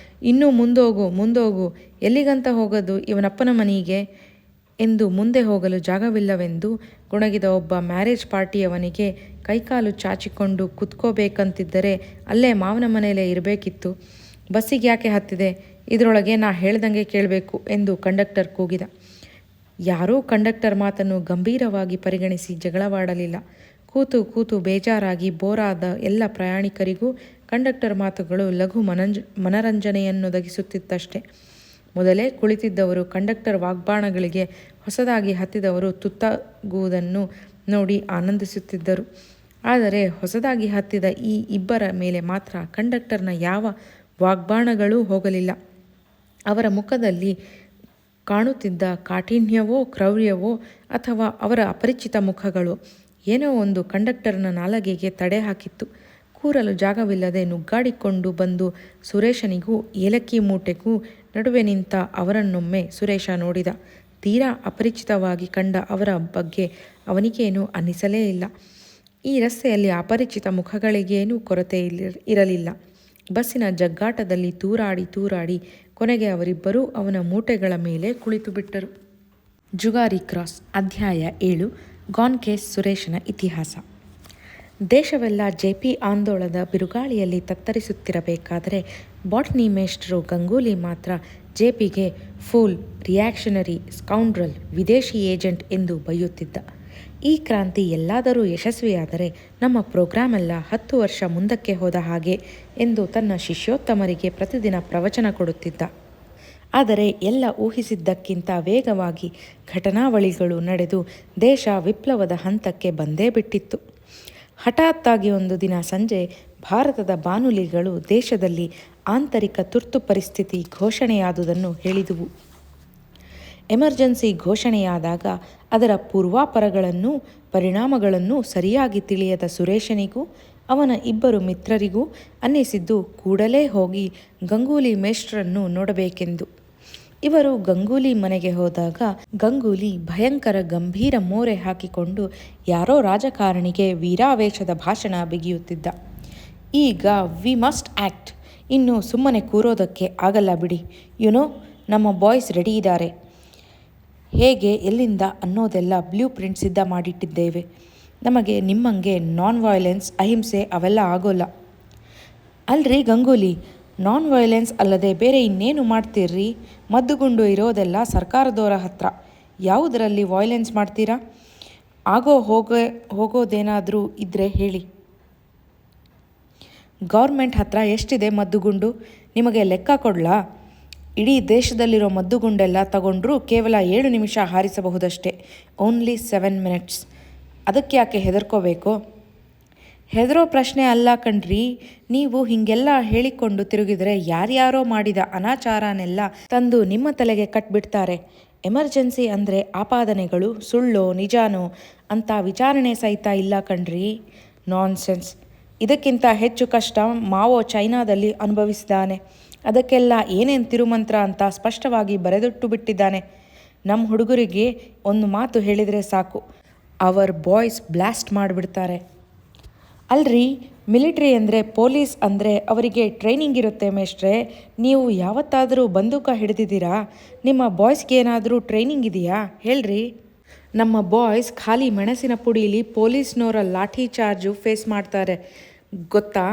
ಇನ್ನೂ ಮುಂದೋಗು, ಎಲ್ಲಿಗಂತ ಹೋಗೋದು, ಇವನಪ್ಪನ ಮನೆಗೆ ಎಂದು ಮುಂದೆ ಹೋಗಲು ಜಾಗವಿಲ್ಲವೆಂದು ಗುಣಗಿದ ಒಬ್ಬ ಮ್ಯಾರೇಜ್ ಪಾರ್ಟಿಯವನಿಗೆ ಕೈಕಾಲು ಚಾಚಿಕೊಂಡು ಕುತ್ಕೋಬೇಕಂತಿದ್ದರೆ ಅಲ್ಲೇ ಮಾವನ ಮನೆಯಲ್ಲೇ ಇರಬೇಕಿತ್ತು. ಬಸ್ಸಿಗೆ ಯಾಕೆ ಹತ್ತಿದೆ, ಇದರೊಳಗೆ ನಾ ಹೇಳ್ದಂಗೆ ಕೇಳಬೇಕು ಎಂದು ಕಂಡಕ್ಟರ್ ಕೂಗಿದ. ಯಾರೂ ಕಂಡಕ್ಟರ್ ಮಾತನ್ನು ಗಂಭೀರವಾಗಿ ಪರಿಗಣಿಸಿ ಜಗಳವಾಡಲಿಲ್ಲ. ಕೂತು ಬೇಜಾರಾಗಿ ಬೋರಾದ ಎಲ್ಲ ಪ್ರಯಾಣಿಕರಿಗೂ ಕಂಡಕ್ಟರ್ ಮಾತುಗಳು ಲಘು ಮನರಂಜನೆಯನ್ನೊದಗಿಸುತ್ತಿತ್ತಷ್ಟೆ. ಮೊದಲೇ ಕುಳಿತಿದ್ದವರು ಕಂಡಕ್ಟರ್ ವಾಗ್ಬಾಣಗಳಿಗೆ ಹೊಸದಾಗಿ ಹತ್ತಿದವರು ತುತ್ತಾಗುವುದನ್ನು ನೋಡಿ ಆನಂದಿಸುತ್ತಿದ್ದರು. ಆದರೆ ಹೊಸದಾಗಿ ಹತ್ತಿದ ಈ ಇಬ್ಬರ ಮೇಲೆ ಮಾತ್ರ ಕಂಡಕ್ಟರ್ನ ಯಾವ ವಾಗ್ಬಾಣಗಳೂ ಹೋಗಲಿಲ್ಲ. ಅವರ ಮುಖದಲ್ಲಿ ಕಾಣುತ್ತಿದ್ದ ಕಾಠಿಣ್ಯವೋ ಕ್ರೌರ್ಯವೋ ಅಥವಾ ಅವರ ಅಪರಿಚಿತ ಮುಖಗಳು ಏನೋ ಒಂದು ಕಂಡಕ್ಟರ್ನ ನಾಲಗೆಗೆ ತಡೆ ಹಾಕಿತ್ತು. ಕೂರಲು ಜಾಗವಿಲ್ಲದೆ ನುಗ್ಗಾಡಿಕೊಂಡು ಬಂದು ಸುರೇಶನಿಗೂ ಏಲಕ್ಕಿ ಮೂಟೆಗೂ ನಡುವೆ ನಿಂತ ಅವರನ್ನೊಮ್ಮೆ ಸುರೇಶ ನೋಡಿದ. ತೀರಾ ಅಪರಿಚಿತವಾಗಿ ಕಂಡ ಅವರ ಬಗ್ಗೆ ಅವನಿಗೇನೂ ಅನ್ನಿಸಲೇ ಇಲ್ಲ. ಈ ರಸ್ತೆಯಲ್ಲಿ ಅಪರಿಚಿತ ಮುಖಗಳಿಗೇನೂ ಕೊರತೆ ಇರಲಿಲ್ಲ. ಬಸ್ಸಿನ ಜಗ್ಗಾಟದಲ್ಲಿ ತೂರಾಡಿ ಕೊನೆಗೆ ಅವರಿಬ್ಬರೂ ಅವನ ಮೂಟೆಗಳ ಮೇಲೆ ಕುಳಿತು ಬಿಟ್ಟರು. ಜುಗಾರಿ ಕ್ರಾಸ್ ಅಧ್ಯಾಯ 7 ಗಾನ್ ಕೇಸ್ ಸುರೇಶನ ಇತಿಹಾಸ. ದೇಶವೆಲ್ಲ ಜೆಪಿ ಆಂದೋಳನದ ಬಿರುಗಾಳಿಯಲ್ಲಿ ತತ್ತರಿಸುತ್ತಿರಬೇಕಾದರೆ ಬಾಟ್ನಿ ಮೇಷ್ಟ್ರು ಗಂಗೂಲಿ ಮಾತ್ರ ಜೆಪಿಗೆ ಫೂಲ್, ರಿಯಾಕ್ಷನರಿ, ಸ್ಕೌಂಡ್ರಲ್, ವಿದೇಶಿ ಏಜೆಂಟ್ ಎಂದು ಬೈಯುತ್ತಿದ್ದ. ಈ ಕ್ರಾಂತಿ ಎಲ್ಲಾದರೂ ಯಶಸ್ವಿಯಾದರೆ ನಮ್ಮ ಪ್ರೋಗ್ರಾಮೆಲ್ಲ 10 ವರ್ಷ ಮುಂದಕ್ಕೆ ಹೋದ ಹಾಗೆ ಎಂದು ತನ್ನ ಶಿಷ್ಯೋತ್ತಮರಿಗೆ ಪ್ರತಿದಿನ ಪ್ರವಚನ ಕೊಡುತ್ತಿದ್ದ. ಆದರೆ ಎಲ್ಲ ಊಹಿಸಿದ್ದಕ್ಕಿಂತ ವೇಗವಾಗಿ ಘಟನಾವಳಿಗಳು ನಡೆದು ದೇಶ ವಿಪ್ಲವದ ಹಂತಕ್ಕೆ ಬಂದೇ ಬಿಟ್ಟಿತ್ತು. ಹಠಾತ್ತಾಗಿ ಒಂದು ದಿನ ಸಂಜೆ ಭಾರತದ ಬಾನುಲಿಗಳು ದೇಶದಲ್ಲಿ ಆಂತರಿಕ ತುರ್ತು ಪರಿಸ್ಥಿತಿ ಘೋಷಣೆಯಾದುದನ್ನು ಹೇಳಿದುವು. ಎಮರ್ಜೆನ್ಸಿ ಘೋಷಣೆಯಾದಾಗ ಅದರ ಪೂರ್ವಾಪರಗಳನ್ನು ಪರಿಣಾಮಗಳನ್ನು ಸರಿಯಾಗಿ ತಿಳಿಯದ ಸುರೇಶನಿಗೂ ಅವನ ಇಬ್ಬರು ಮಿತ್ರರಿಗೂ ಅನ್ನಿಸಿದ್ದು ಕೂಡಲೇ ಹೋಗಿ ಗಂಗೂಲಿ ಮೇಷ್ಟ್ರನ್ನು ನೋಡಬೇಕೆಂದು. ಇವರು ಗಂಗೂಲಿ ಮನೆಗೆ ಹೋದಾಗ ಗಂಗೂಲಿ ಭಯಂಕರ ಗಂಭೀರ ಮೋರೆ ಹಾಕಿಕೊಂಡು ಯಾರೋ ರಾಜಕಾರಣಿಗೆ ವೀರಾವೇಶದ ಭಾಷಣ ಬಿಗಿಯುತ್ತಿದ್ದ. ಈಗ ವಿ ಮಸ್ಟ್ ಆ್ಯಕ್ಟ್, ಇನ್ನು ಸುಮ್ಮನೆ ಕೂರೋದಕ್ಕೆ ಆಗಲ್ಲ ಬಿಡಿ. ಯುನೋ, ನಮ್ಮ ಬಾಯ್ಸ್ ರೆಡಿ ಇದ್ದಾರೆ, ಹೇಗೆ ಎಲ್ಲಿಂದ ಅನ್ನೋದೆಲ್ಲ ಬ್ಲೂ ಪ್ರಿಂಟ್ ಸಿದ್ಧ ಮಾಡಿಟ್ಟಿದ್ದೇವೆ. ನಮಗೆ ನಿಮ್ಮಂಗೆ ನಾನ್ ವೈಲೆನ್ಸ್, ಅಹಿಂಸೆ ಅವೆಲ್ಲ ಆಗೋಲ್ಲ. ಅಲ್ರಿ ಗಂಗೂಲಿ, ನಾನ್ ವೈಲೆನ್ಸ್ ಅಲ್ಲದೆ ಬೇರೆ ಇನ್ನೇನು ಮಾಡ್ತೀರ್ರಿ? ಮದ್ದುಗುಂಡು ಇರೋದೆಲ್ಲ ಸರ್ಕಾರದವರ ಹತ್ರ, ಯಾವುದರಲ್ಲಿ ವೈಲೆನ್ಸ್ ಮಾಡ್ತೀರಾ? ಹೋಗೋದೇನಾದರೂ ಇದ್ದರೆ ಹೇಳಿ. ಗೌರ್ಮೆಂಟ್ ಹತ್ರ ಎಷ್ಟಿದೆ ಮದ್ದುಗುಂಡು? ನಿಮಗೆ ಲೆಕ್ಕ ಕೊಡ್ಲಾ? ಇಡೀ ದೇಶದಲ್ಲಿರೋ ಮದ್ದುಗುಂಡೆಲ್ಲ ತಗೊಂಡ್ರೂ ಕೇವಲ 7 ನಿಮಿಷ ಹಾರಿಸಬಹುದಷ್ಟೇ. Only 7 minutes. ಅದಕ್ಕೆ ಯಾಕೆ ಹೆದರ್ಕೋಬೇಕು? ಹೆದರೋ ಪ್ರಶ್ನೆ ಅಲ್ಲ ಕಣ್ರಿ. ನೀವು ಹೀಗೆಲ್ಲ ಹೇಳಿಕೊಂಡು ತಿರುಗಿದರೆ ಯಾರ್ಯಾರೋ ಮಾಡಿದ ಅನಾಚಾರನೆಲ್ಲ ತಂದು ನಿಮ್ಮ ತಲೆಗೆ ಕಟ್ಬಿಡ್ತಾರೆ. ಎಮರ್ಜೆನ್ಸಿ ಅಂದರೆ ಆಪಾದನೆಗಳು ಸುಳ್ಳೋ ನಿಜಾನೋ ಅಂತ ವಿಚಾರಣೆ ಸಹಿತ ಇಲ್ಲ ಕಣ್ರಿ. ನಾನ್ಸೆನ್ಸ್. ಇದಕ್ಕಿಂತ ಹೆಚ್ಚು ಕಷ್ಟ ಮಾವೋ ಚೈನಾದಲ್ಲಿ ಅನುಭವಿಸಿದ್ದಾನೆ. ಅದಕ್ಕೆಲ್ಲ ಏನೇನು ತಿರುಮಂತ್ರ ಅಂತ ಸ್ಪಷ್ಟವಾಗಿ ಬರೆದಿಟ್ಟು ಬಿಟ್ಟಿದ್ದಾನೆ. ನಮ್ಮ ಹುಡುಗರಿಗೆ ಒಂದು ಮಾತು ಹೇಳಿದರೆ ಸಾಕು, ಅವರ್ ಬಾಯ್ಸ್ ಬ್ಲಾಸ್ಟ್ ಮಾಡಿಬಿಡ್ತಾರೆ. ಅಲ್ರಿ, ಮಿಲಿಟ್ರಿ ಅಂದರೆ ಪೊಲೀಸ್ ಅಂದರೆ ಅವರಿಗೆ ಟ್ರೈನಿಂಗ್ ಇರುತ್ತೆ ಮೇಷ್ಟ್ರೆ. ನೀವು ಯಾವತ್ತಾದರೂ ಬಂದೂಕ ಹಿಡಿದಿದ್ದೀರಾ? ನಿಮ್ಮ ಬಾಯ್ಸ್ಗೆ ಏನಾದರೂ ಟ್ರೈನಿಂಗ್ ಇದೆಯಾ ಹೇಳ್ರಿ. ನಮ್ಮ ಬಾಯ್ಸ್ ಖಾಲಿ ಮೆಣಸಿನ ಪುಡೀಲಿ ಪೊಲೀಸ್ನವರ ಲಾಠಿ ಚಾರ್ಜು ಫೇಸ್ ಮಾಡ್ತಾರೆ ಗೊತ್ತಾ?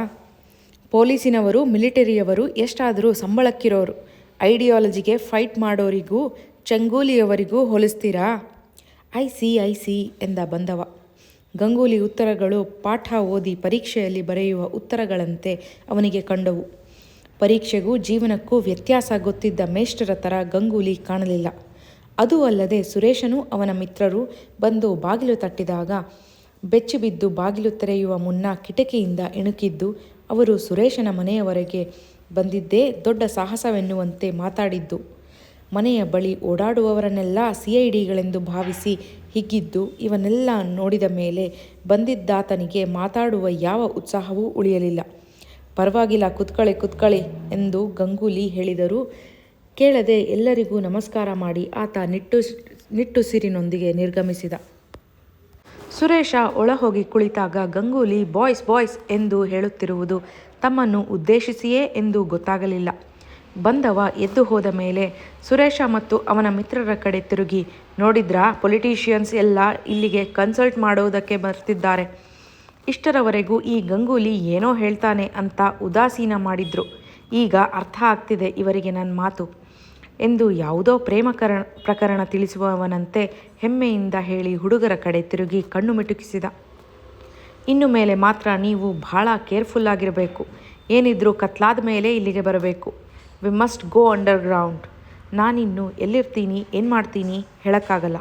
ಪೊಲೀಸಿನವರು ಮಿಲಿಟರಿಯವರು ಎಷ್ಟಾದರೂ ಸಂಬಳಕ್ಕಿರೋರು. ಐಡಿಯಾಲಜಿಗೆ ಫೈಟ್ ಮಾಡೋರಿಗೂ ಚಂಗೂಲಿಯವರಿಗೂ ಹೋಲಿಸ್ತೀರಾ? ಐ ಸಿ ಎಂದ ಬಂದವ. ಗಂಗೂಲಿ ಉತ್ತರಗಳು ಪಾಠ ಓದಿ ಪರೀಕ್ಷೆಯಲ್ಲಿ ಬರೆಯುವ ಉತ್ತರಗಳಂತೆ ಅವನಿಗೆ ಕಂಡವು. ಪರೀಕ್ಷೆಗೂ ಜೀವನಕ್ಕೂ ವ್ಯತ್ಯಾಸ ಗೊತ್ತಿದ್ದ ಮೇಷ್ಟ್ರ ಥರ ಗಂಗೂಲಿ ಕಾಣಲಿಲ್ಲ. ಅದೂ ಅಲ್ಲದೆ ಸುರೇಶನೂ ಅವನ ಮಿತ್ರರು ಬಂದು ಬಾಗಿಲು ತಟ್ಟಿದಾಗ ಬೆಚ್ಚಿಬಿದ್ದು ಬಾಗಿಲು ತೆರೆಯುವ ಮುನ್ನ ಕಿಟಕಿಯಿಂದ ಇಣುಕಿದ್ದು ಅವರು ಸುರೇಶನ ಮನೆಯವರೆಗೆ ಬಂದಿದ್ದೇ ದೊಡ್ಡ ಸಾಹಸವೆನ್ನುವಂತೆ ಮಾತಾಡಿದ್ದು. ಮನೆಯ ಬಳಿ ಓಡಾಡುವವರನ್ನೆಲ್ಲ CIDಗಳೆಂದು ಭಾವಿಸಿ ಹಿಗ್ಗಿದ್ದು ಇವನ್ನೆಲ್ಲ ನೋಡಿದ ಮೇಲೆ ಬಂದಿದ್ದಾತನಿಗೆ ಮಾತಾಡುವ ಯಾವ ಉತ್ಸಾಹವೂ ಉಳಿಯಲಿಲ್ಲ. ಪರವಾಗಿಲ್ಲ, ಕುತ್ಕೊಳ್ಳಿ ಎಂದು ಗಂಗೂಲಿ ಹೇಳಿದರೂ ಕೇಳದೆ ಎಲ್ಲರಿಗೂ ನಮಸ್ಕಾರ ಮಾಡಿ ಆತ ನಿಟ್ಟುಸಿರಿನೊಂದಿಗೆ ನಿರ್ಗಮಿಸಿದ. ಸುರೇಶ ಒಳಹೋಗಿ ಕುಳಿತಾಗ ಗಂಗೂಲಿ ಬಾಯ್ಸ್ ಎಂದು ಹೇಳುತ್ತಿರುವುದು ತಮ್ಮನ್ನು ಉದ್ದೇಶಿಸಿಯೇ ಎಂದು ಗೊತ್ತಾಗಲಿಲ್ಲ. ಬಂದವ ಎದ್ದು ಹೋದ ಮೇಲೆ ಸುರೇಶ ಮತ್ತು ಅವನ ಮಿತ್ರರ ಕಡೆ ತಿರುಗಿ, ನೋಡಿದ್ರಾ, ಪೊಲಿಟಿಷಿಯನ್ಸ್ ಎಲ್ಲ ಇಲ್ಲಿಗೆ ಕನ್ಸಲ್ಟ್ ಮಾಡೋದಕ್ಕೆ ಬರ್ತಿದ್ದಾರೆ. ಇಷ್ಟರವರೆಗೂ ಈ ಗಂಗೂಲಿ ಏನೋ ಹೇಳ್ತಾನೆ ಅಂತ ಉದಾಸೀನ ಮಾಡಿದ್ರು. ಈಗ ಅರ್ಥ ಆಗ್ತಿದೆ ಇವರಿಗೆ ನನ್ನ ಮಾತು ಎಂದು ಯಾವುದೋ ಪ್ರಕರಣ ತಿಳಿಸುವವನಂತೆ ಹೆಮ್ಮೆಯಿಂದ ಹೇಳಿ ಹುಡುಗರ ಕಡೆ ತಿರುಗಿ ಕಣ್ಣು ಮಿಟುಕಿಸಿದ. ಇನ್ನು ಮೇಲೆ ಮಾತ್ರ ನೀವು ಭಾಳ ಕೇರ್ಫುಲ್ಲಾಗಿರಬೇಕು. ಏನಿದ್ರೂ ಕತ್ಲಾದ ಮೇಲೆ ಇಲ್ಲಿಗೆ ಬರಬೇಕು. We must go under ground. ನಾನಿನ್ನು ಎಲ್ಲಿರ್ತೀನಿ, ಏನು ಮಾಡ್ತೀನಿ ಹೇಳೋಕ್ಕಾಗಲ್ಲ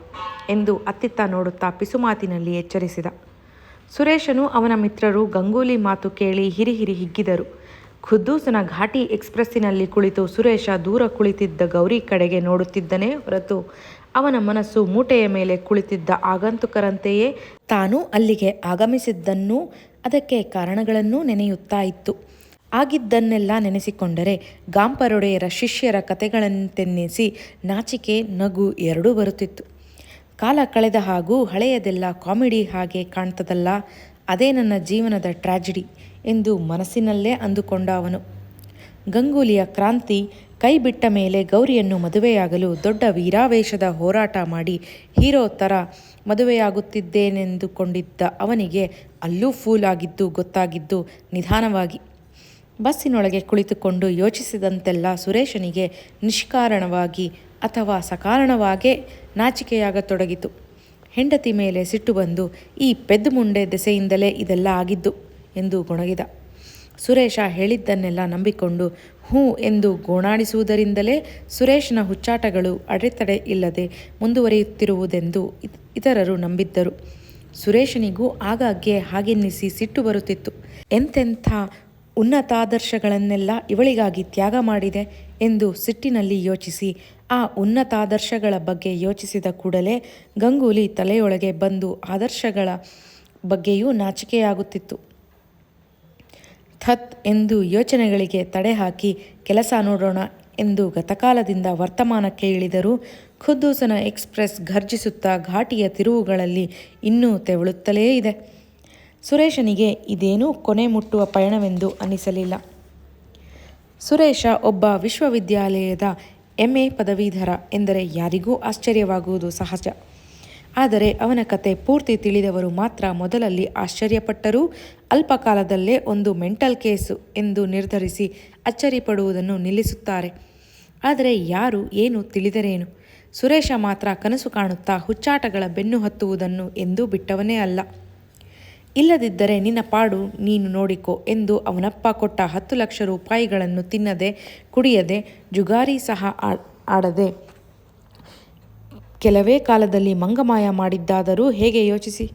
ಎಂದು ಅತ್ತಿತ್ತ ನೋಡುತ್ತಾ ಪಿಸುಮಾತಿನಲ್ಲಿ ಎಚ್ಚರಿಸಿದ. ಸುರೇಶನು ಅವನ ಮಿತ್ರರು ಗಂಗೂಲಿ ಮಾತು ಕೇಳಿ ಹಿರಿಹಿರಿ ಹಿಗ್ಗಿದರು. ಖುದ್ದೂಸನ ಘಾಟಿ ಎಕ್ಸ್ಪ್ರೆಸ್ಸಿನಲ್ಲಿ ಕುಳಿತು ಸುರೇಶ ದೂರ ಕುಳಿತಿದ್ದ ಗೌರಿ ಕಡೆಗೆ ನೋಡುತ್ತಿದ್ದನೇ ಹೊರತು ಅವನ ಮನಸ್ಸು ಮೂಟೆಯ ಮೇಲೆ ಕುಳಿತಿದ್ದ ಆಗಂತುಕರಂತೆಯೇ ತಾನು ಅಲ್ಲಿಗೆ ಆಗಮಿಸಿದ್ದನ್ನೂ ಅದಕ್ಕೆ ಕಾರಣಗಳನ್ನೂ ನೆನೆಯುತ್ತಾ ಇತ್ತು. ಆಗಿದ್ದನ್ನೆಲ್ಲ ನೆನೆಸಿಕೊಂಡರೆ ಗಾಂಪರೊಡೆಯರ ಶಿಷ್ಯರ ಕತೆಗಳಂತೆನ್ನಿಸಿ ನಾಚಿಕೆ ನಗು ಎರಡೂ ಬರುತ್ತಿತ್ತು. ಕಾಲ ಕಳೆದ ಹಾಗೂ ಹಳೆಯದೆಲ್ಲ ಕಾಮಿಡಿ ಹಾಗೆ ಕಾಣ್ತದಲ್ಲ, ಅದೇ ನನ್ನ ಜೀವನದ ಟ್ರ್ಯಾಜಿಡಿ ಎಂದು ಮನಸ್ಸಿನಲ್ಲೇ ಅಂದುಕೊಂಡ ಅವನು. ಗಂಗೂಲಿಯ ಕ್ರಾಂತಿ ಕೈ ಬಿಟ್ಟ ಮೇಲೆ ಗೌರಿಯನ್ನು ಮದುವೆಯಾಗಲು ದೊಡ್ಡ ವೀರಾವೇಶದ ಹೋರಾಟ ಮಾಡಿ ಹೀರೋ ಥರ ಮದುವೆಯಾಗುತ್ತಿದ್ದೇನೆಂದುಕೊಂಡಿದ್ದ ಅವನಿಗೆ ಅಲ್ಲೂ ಫೂಲ್ ಆಗಿದ್ದು ಗೊತ್ತಾಗಿದ್ದು ನಿಧಾನವಾಗಿ. ಬಸ್ಸಿನೊಳಗೆ ಕುಳಿತುಕೊಂಡು ಯೋಚಿಸಿದಂತೆಲ್ಲ ಸುರೇಶನಿಗೆ ನಿಷ್ಕಾರಣವಾಗಿ ಅಥವಾ ಸಕಾರಣವಾಗೇ ನಾಚಿಕೆಯಾಗತೊಡಗಿತು. ಹೆಂಡತಿ ಮೇಲೆ ಸಿಟ್ಟು ಬಂದು, ಈ ಪೆದ್ದು ಮುಂಡೆ ದೆಸೆಯಿಂದಲೇ ಇದೆಲ್ಲ ಆಗಿದ್ದು ಎಂದು ಗೊಣಗಿದ. ಸುರೇಶ ಹೇಳಿದ್ದನ್ನೆಲ್ಲ ನಂಬಿಕೊಂಡು ಹ್ಞೂ ಎಂದು ಗೋಣಾಡಿಸುವುದರಿಂದಲೇ ಸುರೇಶನ ಹುಚ್ಚಾಟಗಳು ಅಡೆತಡೆ ಇಲ್ಲದೆ ಮುಂದುವರಿಯುತ್ತಿರುವುದೆಂದು ಇತರರು ನಂಬಿದ್ದರು. ಸುರೇಶನಿಗೂ ಆಗಾಗ್ಗೆ ಹಾಗೆನ್ನಿಸಿ ಸಿಟ್ಟು ಬರುತ್ತಿತ್ತು. ಎಂತೆಂಥ ಉನ್ನತಾದರ್ಶಗಳನ್ನೆಲ್ಲ ಇವಳಿಗಾಗಿ ತ್ಯಾಗ ಮಾಡಿದೆ ಎಂದು ಸಿಟ್ಟಿನಲ್ಲಿ ಯೋಚಿಸಿ ಆ ಉನ್ನತಾದರ್ಶಗಳ ಬಗ್ಗೆ ಯೋಚಿಸಿದ ಕೂಡಲೇ ಗಂಗೂಲಿ ತಲೆಯೊಳಗೆ ಬಂದು ಆದರ್ಶಗಳ ಬಗ್ಗೆಯೂ ನಾಚಿಕೆಯಾಗುತ್ತಿತ್ತು. ಥತ್ ಎಂದು ಯೋಚನೆಗಳಿಗೆ ತಡೆ ಹಾಕಿ ಕೆಲಸ ನೋಡೋಣ ಎಂದು ಗತಕಾಲದಿಂದ ವರ್ತಮಾನಕ್ಕೆ ಇಳಿದರೂ ಖುದ್ದೂಸನ ಎಕ್ಸ್‌ಪ್ರೆಸ್ ಘರ್ಜಿಸುತ್ತಾ ಘಾಟಿಯ ತಿರುವುಗಳಲ್ಲಿ ಇನ್ನೂ ತೆವಳುತ್ತಲೇ ಇದೆ. ಸುರೇಶನಿಗೆ ಇದೇನೂ ಕೊನೆ ಮುಟ್ಟುವ ಪಯಣವೆಂದು ಅನ್ನಿಸಲಿಲ್ಲ. ಸುರೇಶ ಒಬ್ಬ ವಿಶ್ವವಿದ್ಯಾಲಯದ MA ಪದವೀಧರ ಎಂದರೆ ಯಾರಿಗೂ ಆಶ್ಚರ್ಯವಾಗುವುದು ಸಹಜ. ಆದರೆ ಅವನ ಕತೆ ಪೂರ್ತಿ ತಿಳಿದವರು ಮಾತ್ರ ಮೊದಲಲ್ಲಿ ಆಶ್ಚರ್ಯಪಟ್ಟರೂ ಅಲ್ಪಕಾಲದಲ್ಲೇ ಒಂದು ಮೆಂಟಲ್ ಕೇಸು ಎಂದು ನಿರ್ಧರಿಸಿ ಅಚ್ಚರಿಪಡುವುದನ್ನು ನಿಲ್ಲಿಸುತ್ತಾರೆ. ಆದರೆ ಯಾರು ಏನು ತಿಳಿದರೇನು, ಸುರೇಶ ಮಾತ್ರ ಕನಸು ಕಾಣುತ್ತಾ ಹುಚ್ಚಾಟಗಳ ಬೆನ್ನು ಹತ್ತುವುದನ್ನು ಎಂದೂ ಬಿಟ್ಟವನೇ ಅಲ್ಲ. ಇಲ್ಲದಿದ್ದರೆ ನಿನ್ನ ಪಾಡು ನೀನು ನೋಡಿಕೊ ಎಂದು ಅವನಪ್ಪ ಕೊಟ್ಟ 10 ಲಕ್ಷ ರೂಪಾಯಿಗಳನ್ನು ತಿನ್ನದೆ ಕುಡಿಯದೆ ಜುಗಾರಿ ಸಹ ಆಡದೆ ಕೆಲವೇ ಕಾಲದಲ್ಲಿ ಮಂಗಮಾಯ ಮಾಡಿದ್ದಾದರೂ ಹೇಗೆ ಯೋಚಿಸಿ.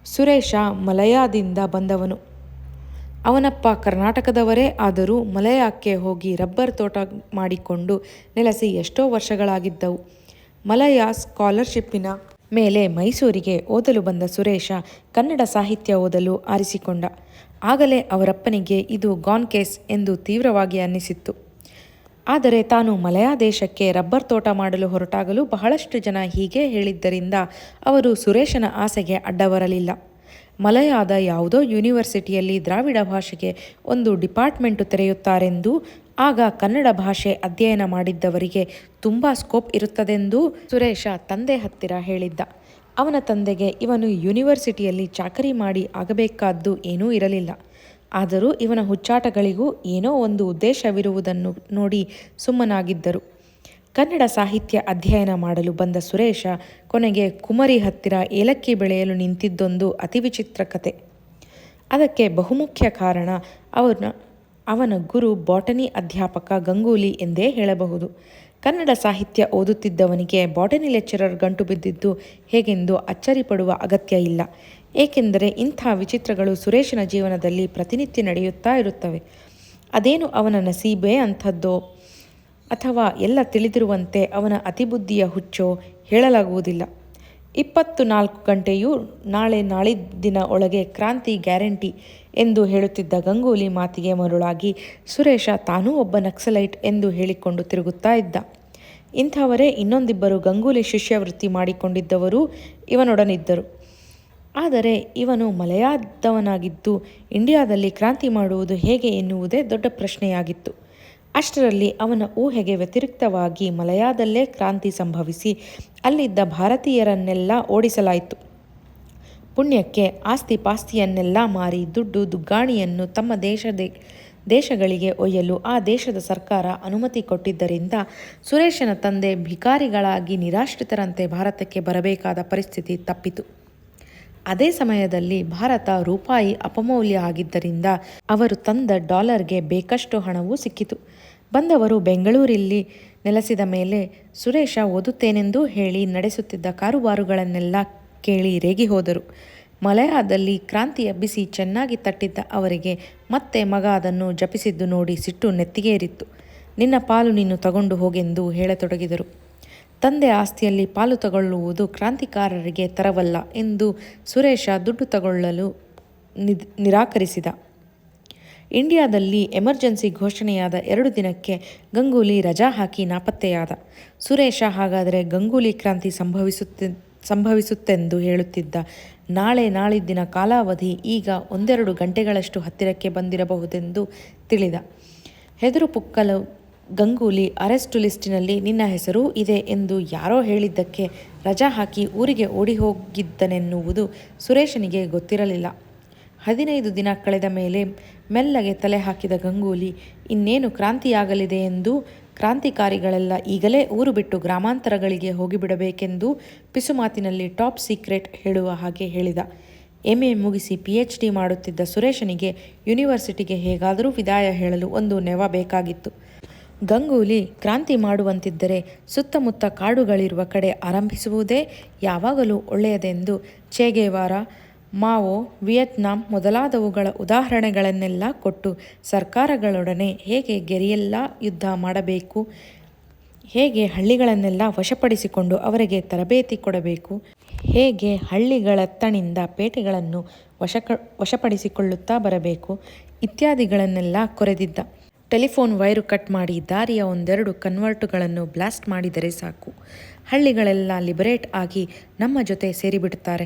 ಸುರೇಶ ಮಲಯಾದಿಂದ ಬಂದವನು. ಅವನಪ್ಪ ಕರ್ನಾಟಕದವರೇ ಆದರೂ ಮಲಯಾಕ್ಕೆ ಹೋಗಿ ರಬ್ಬರ್ ತೋಟ ಮಾಡಿಕೊಂಡು ನೆಲೆಸಿ ಎಷ್ಟೋ ವರ್ಷಗಳಾಗಿದ್ದವು. ಮಲಯ ಸ್ಕಾಲರ್ಶಿಪ್ಪಿನ ಮೇಲೆ ಮೈಸೂರಿಗೆ ಓದಲು ಬಂದ ಸುರೇಶ ಕನ್ನಡ ಸಾಹಿತ್ಯ ಓದಲು ಆರಿಸಿಕೊಂಡ. ಆಗಲೇ ಅವರಪ್ಪನಿಗೆ ಇದು ಗಾನ್ ಕೇಸ್ ಎಂದು ತೀವ್ರವಾಗಿ ಅನ್ನಿಸಿತ್ತು. ಆದರೆ ತಾನು ಮಲಯ ದೇಶಕ್ಕೆ ರಬ್ಬರ್ ತೋಟ ಮಾಡಲು ಹೊರಟಾಗಲೂ ಬಹಳಷ್ಟು ಜನ ಹೀಗೆ ಹೇಳಿದ್ದರಿಂದ ಅವರು ಸುರೇಶನ ಆಸೆಗೆ ಅಡ್ಡ ಬರಲಿಲ್ಲ. ಮಲಯಾದ ಯಾವುದೋ ಯೂನಿವರ್ಸಿಟಿಯಲ್ಲಿ ದ್ರಾವಿಡ ಭಾಷೆಗೆ ಒಂದು ಡಿಪಾರ್ಟ್ಮೆಂಟು ತೆರೆಯುತ್ತಾರೆಂದೂ ಆಗ ಕನ್ನಡ ಭಾಷೆ ಅಧ್ಯಯನ ಮಾಡಿದ್ದವರಿಗೆ ತುಂಬ ಸ್ಕೋಪ್ ಇರುತ್ತದೆಂದೂ ಸುರೇಶ ತಂದೆ ಹತ್ತಿರ ಹೇಳಿದ್ದ. ಅವನ ತಂದೆಗೆ ಇವನು ಯೂನಿವರ್ಸಿಟಿಯಲ್ಲಿ ಚಾಕರಿ ಮಾಡಿ ಆಗಬೇಕಾದ್ದು ಏನೂ ಇರಲಿಲ್ಲ. ಆದರೂ ಇವನ ಹುಚ್ಚಾಟಗಳಿಗೂ ಏನೋ ಒಂದು ಉದ್ದೇಶವಿರುವುದನ್ನು ನೋಡಿ ಸುಮ್ಮನಾಗಿದ್ದರು. ಕನ್ನಡ ಸಾಹಿತ್ಯ ಅಧ್ಯಯನ ಮಾಡಲು ಬಂದ ಸುರೇಶ ಕೊನೆಗೆ ಕುಮರಿ ಹತ್ತಿರ ಏಲಕ್ಕಿ ಬೆಳೆಯಲು ನಿಂತಿದ್ದೊಂದು ಅತಿ ವಿಚಿತ್ರ ಕತೆ. ಅದಕ್ಕೆ ಬಹುಮುಖ್ಯ ಕಾರಣ ಅವನ ಗುರು ಬಾಟನಿ ಅಧ್ಯಾಪಕ ಗಂಗೂಲಿ ಎಂದೇ ಹೇಳಬಹುದು. ಕನ್ನಡ ಸಾಹಿತ್ಯ ಓದುತ್ತಿದ್ದವನಿಗೆ ಬಾಟನಿ ಲೆಕ್ಚರರ್ ಗಂಟು ಬಿದ್ದಿದ್ದು ಹೇಗೆಂದು ಅಚ್ಚರಿಪಡುವ ಅಗತ್ಯ ಇಲ್ಲ. ಏಕೆಂದರೆ ಇಂಥ ವಿಚಿತ್ರಗಳು ಸುರೇಶನ ಜೀವನದಲ್ಲಿ ಪ್ರತಿನಿತ್ಯ ನಡೆಯುತ್ತಾ ಇರುತ್ತವೆ. ಅದೇನು ಅವನ ನಸೀಬೇ ಅಂಥದ್ದೋ ಅಥವಾ ಎಲ್ಲ ತಿಳಿದಿರುವಂತೆ ಅವನ ಅತಿಬುದ್ಧಿಯ ಹುಚ್ಚೋ ಹೇಳಲಾಗುವುದಿಲ್ಲ. 24 ಗಂಟೆಯೂ ನಾಳಿದ್ದಿನ ಒಳಗೆ ಕ್ರಾಂತಿ ಗ್ಯಾರಂಟಿ ಎಂದು ಹೇಳುತ್ತಿದ್ದ ಗಂಗೂಲಿ ಮಾತಿಗೆ ಮರುಳಾಗಿ ಸುರೇಶ ತಾನೂ ಒಬ್ಬ ನಕ್ಸಲೈಟ್ ಎಂದು ಹೇಳಿಕೊಂಡು ತಿರುಗುತ್ತಾ ಇದ್ದ. ಇಂಥವರೇ ಇನ್ನೊಂದಿಬ್ಬರು ಗಂಗೂಲಿ ಶಿಷ್ಯವೃತ್ತಿ ಮಾಡಿಕೊಂಡಿದ್ದವರು ಇವನೊಡನಿದ್ದರು. ಆದರೆ ಇವನು ಮಲಯಾದವನಾಗಿದ್ದು ಇಂಡಿಯಾದಲ್ಲಿ ಕ್ರಾಂತಿ ಮಾಡುವುದು ಹೇಗೆ ಎನ್ನುವುದೇ ದೊಡ್ಡ ಪ್ರಶ್ನೆಯಾಗಿತ್ತು. ಅಷ್ಟರಲ್ಲಿ ಅವನ ಊಹೆಗೆ ವ್ಯತಿರಿಕ್ತವಾಗಿ ಮಲಯಾದಲ್ಲೇ ಕ್ರಾಂತಿ ಸಂಭವಿಸಿ ಅಲ್ಲಿದ್ದ ಭಾರತೀಯರನ್ನೆಲ್ಲ ಓಡಿಸಲಾಯಿತು. ಪುಣ್ಯಕ್ಕೆ ಆಸ್ತಿ ಪಾಸ್ತಿಯನ್ನೆಲ್ಲ ಮಾರಿ ದುಡ್ಡು ದುಗ್ಗಾಣಿಯನ್ನು ತಮ್ಮ ದೇಶಗಳಿಗೆ ಒಯ್ಯಲು ಆ ದೇಶದ ಸರ್ಕಾರ ಅನುಮತಿ ಕೊಟ್ಟಿದ್ದರಿಂದ ಸುರೇಶನ ತಂದೆ ಭಿಕಾರಿಗಳಾಗಿ ನಿರಾಶ್ರಿತರಂತೆ ಭಾರತಕ್ಕೆ ಬರಬೇಕಾದ ಪರಿಸ್ಥಿತಿ ತಪ್ಪಿತು. ಅದೇ ಸಮಯದಲ್ಲಿ ಭಾರತ ರೂಪಾಯಿ ಅಪಮೌಲ್ಯ ಆಗಿದ್ದರಿಂದ ಅವರು ತಂದ ಡಾಲರ್ಗೆ ಬೇಕಷ್ಟು ಹಣವೂ ಸಿಕ್ಕಿತು. ಬಂದವರು ಬೆಂಗಳೂರಲ್ಲಿ ನೆಲೆಸಿದ ಮೇಲೆ ಸುರೇಶ ಓದುತ್ತೇನೆಂದೂ ಹೇಳಿ ನಡೆಸುತ್ತಿದ್ದ ಕಾರುಬಾರುಗಳನ್ನೆಲ್ಲ ಕೇಳಿ ರೇಗಿ ಹೋದರು. ಮಲಯಾದಲ್ಲಿ ಕ್ರಾಂತಿ ಎಬ್ಬಿಸಿ ಚೆನ್ನಾಗಿ ತಟ್ಟಿದ್ದ ಅವರಿಗೆ ಮತ್ತೆ ಮಗ ಅದನ್ನು ಜಪಿಸಿದ್ದು ನೋಡಿ ಸಿಟ್ಟು ನೆತ್ತಿಗೇರಿತ್ತು. ನಿನ್ನ ಪಾಲು ನೀನು ತಗೊಂಡು ಹೋಗೆಂದು ಹೇಳತೊಡಗಿದರು. ತಂದೆ ಆಸ್ತಿಯಲ್ಲಿ ಪಾಲು ತಗೊಳ್ಳುವುದು ಕ್ರಾಂತಿಕಾರರಿಗೆ ತರವಲ್ಲ ಎಂದು ಸುರೇಶ ದುಡ್ಡು ತಗೊಳ್ಳಲು ನಿರಾಕರಿಸಿದ. ಇಂಡಿಯಾದಲ್ಲಿ ಎಮರ್ಜೆನ್ಸಿ ಘೋಷಣೆಯಾದ 2 ದಿನಕ್ಕೆ ಗಂಗೂಲಿ ರಜಾ ಹಾಕಿ ನಾಪತ್ತೆಯಾದ. ಸುರೇಶ ಹಾಗಾದರೆ ಗಂಗೂಲಿ ಕ್ರಾಂತಿ ಸಂಭವಿಸುತ್ತೆಂದು ಹೇಳುತ್ತಿದ್ದ ನಾಳಿದ್ದಿನ ಕಾಲಾವಧಿ ಈಗ 1-2 ಗಂಟೆಗಳಷ್ಟು ಹತ್ತಿರಕ್ಕೆ ಬಂದಿರಬಹುದೆಂದು ತಿಳಿದ. ಹೆದರು ಪುಕ್ಕಲು ಗಂಗೂಲಿ ಅರೆಸ್ಟ್ ಲಿಸ್ಟಿನಲ್ಲಿ ನಿನ್ನ ಹೆಸರೂ ಇದೆ ಎಂದು ಯಾರೋ ಹೇಳಿದ್ದಕ್ಕೆ ರಜಾ ಹಾಕಿ ಊರಿಗೆ ಓಡಿ ಹೋಗಿದ್ದನೆನ್ನುವುದು ಸುರೇಶನಿಗೆ ಗೊತ್ತಿರಲಿಲ್ಲ. 15 ದಿನ ಕಳೆದ ಮೇಲೆ ಮೆಲ್ಲಗೆ ತಲೆ ಹಾಕಿದ ಗಂಗೂಲಿ ಇನ್ನೇನು ಕ್ರಾಂತಿಯಾಗಲಿದೆ ಎಂದು ಕ್ರಾಂತಿಕಾರಿಗಳೆಲ್ಲ ಈಗಲೇ ಊರು ಬಿಟ್ಟು ಗ್ರಾಮಾಂತರಗಳಿಗೆ ಹೋಗಿಬಿಡಬೇಕೆಂದು ಪಿಸುಮಾತಿನಲ್ಲಿ ಟಾಪ್ ಸೀಕ್ರೆಟ್ ಹೇಳುವ ಹಾಗೆ ಹೇಳಿದ. MA ಮುಗಿಸಿ PhD ಮಾಡುತ್ತಿದ್ದ ಸುರೇಶನಿಗೆ ಯೂನಿವರ್ಸಿಟಿಗೆ ಹೇಗಾದರೂ ವಿದಾಯ ಹೇಳಲು ಒಂದು ನೆವ ಬೇಕಾಗಿತ್ತು. ಗಂಗೂಲಿ ಕ್ರಾಂತಿ ಮಾಡುವಂತಿದ್ದರೆ ಸುತ್ತಮುತ್ತ ಕಾಡುಗಳಿರುವ ಕಡೆ ಆರಂಭಿಸುವುದೇ ಯಾವಾಗಲೂ ಒಳ್ಳೆಯದೆಂದು ಚೇಗೆವಾರ, ಮಾವೋ, ವಿಯೆಟ್ನಾಂ ಮೊದಲಾದವುಗಳ ಉದಾಹರಣೆಗಳನ್ನೆಲ್ಲ ಕೊಟ್ಟು ಸರ್ಕಾರಗಳೊಡನೆ ಹೇಗೆ ಗೆರಿಲ್ಲಾ ಯುದ್ಧ ಮಾಡಬೇಕು, ಹೇಗೆ ಹಳ್ಳಿಗಳನ್ನೆಲ್ಲ ವಶಪಡಿಸಿಕೊಂಡು ಅವರಿಗೆ ತರಬೇತಿ ಕೊಡಬೇಕು, ಹೇಗೆ ಹಳ್ಳಿಗಳತ್ತಣಿಂದ ಪೇಟೆಗಳನ್ನು ವಶಪಡಿಸಿಕೊಳ್ಳುತ್ತಾ ಬರಬೇಕು ಇತ್ಯಾದಿಗಳನ್ನೆಲ್ಲ ಕೊರೆದಿದ್ದ. ಟೆಲಿಫೋನ್ ವೈರು ಕಟ್ ಮಾಡಿ ದಾರಿಯ ಒಂದೆರಡು ಕನ್ವರ್ಟುಗಳನ್ನು ಬ್ಲಾಸ್ಟ್ ಮಾಡಿದರೆ ಸಾಕು, ಹಳ್ಳಿಗಳೆಲ್ಲ ಲಿಬರೇಟ್ ಆಗಿ ನಮ್ಮ ಜೊತೆ ಸೇರಿಬಿಡುತ್ತಾರೆ.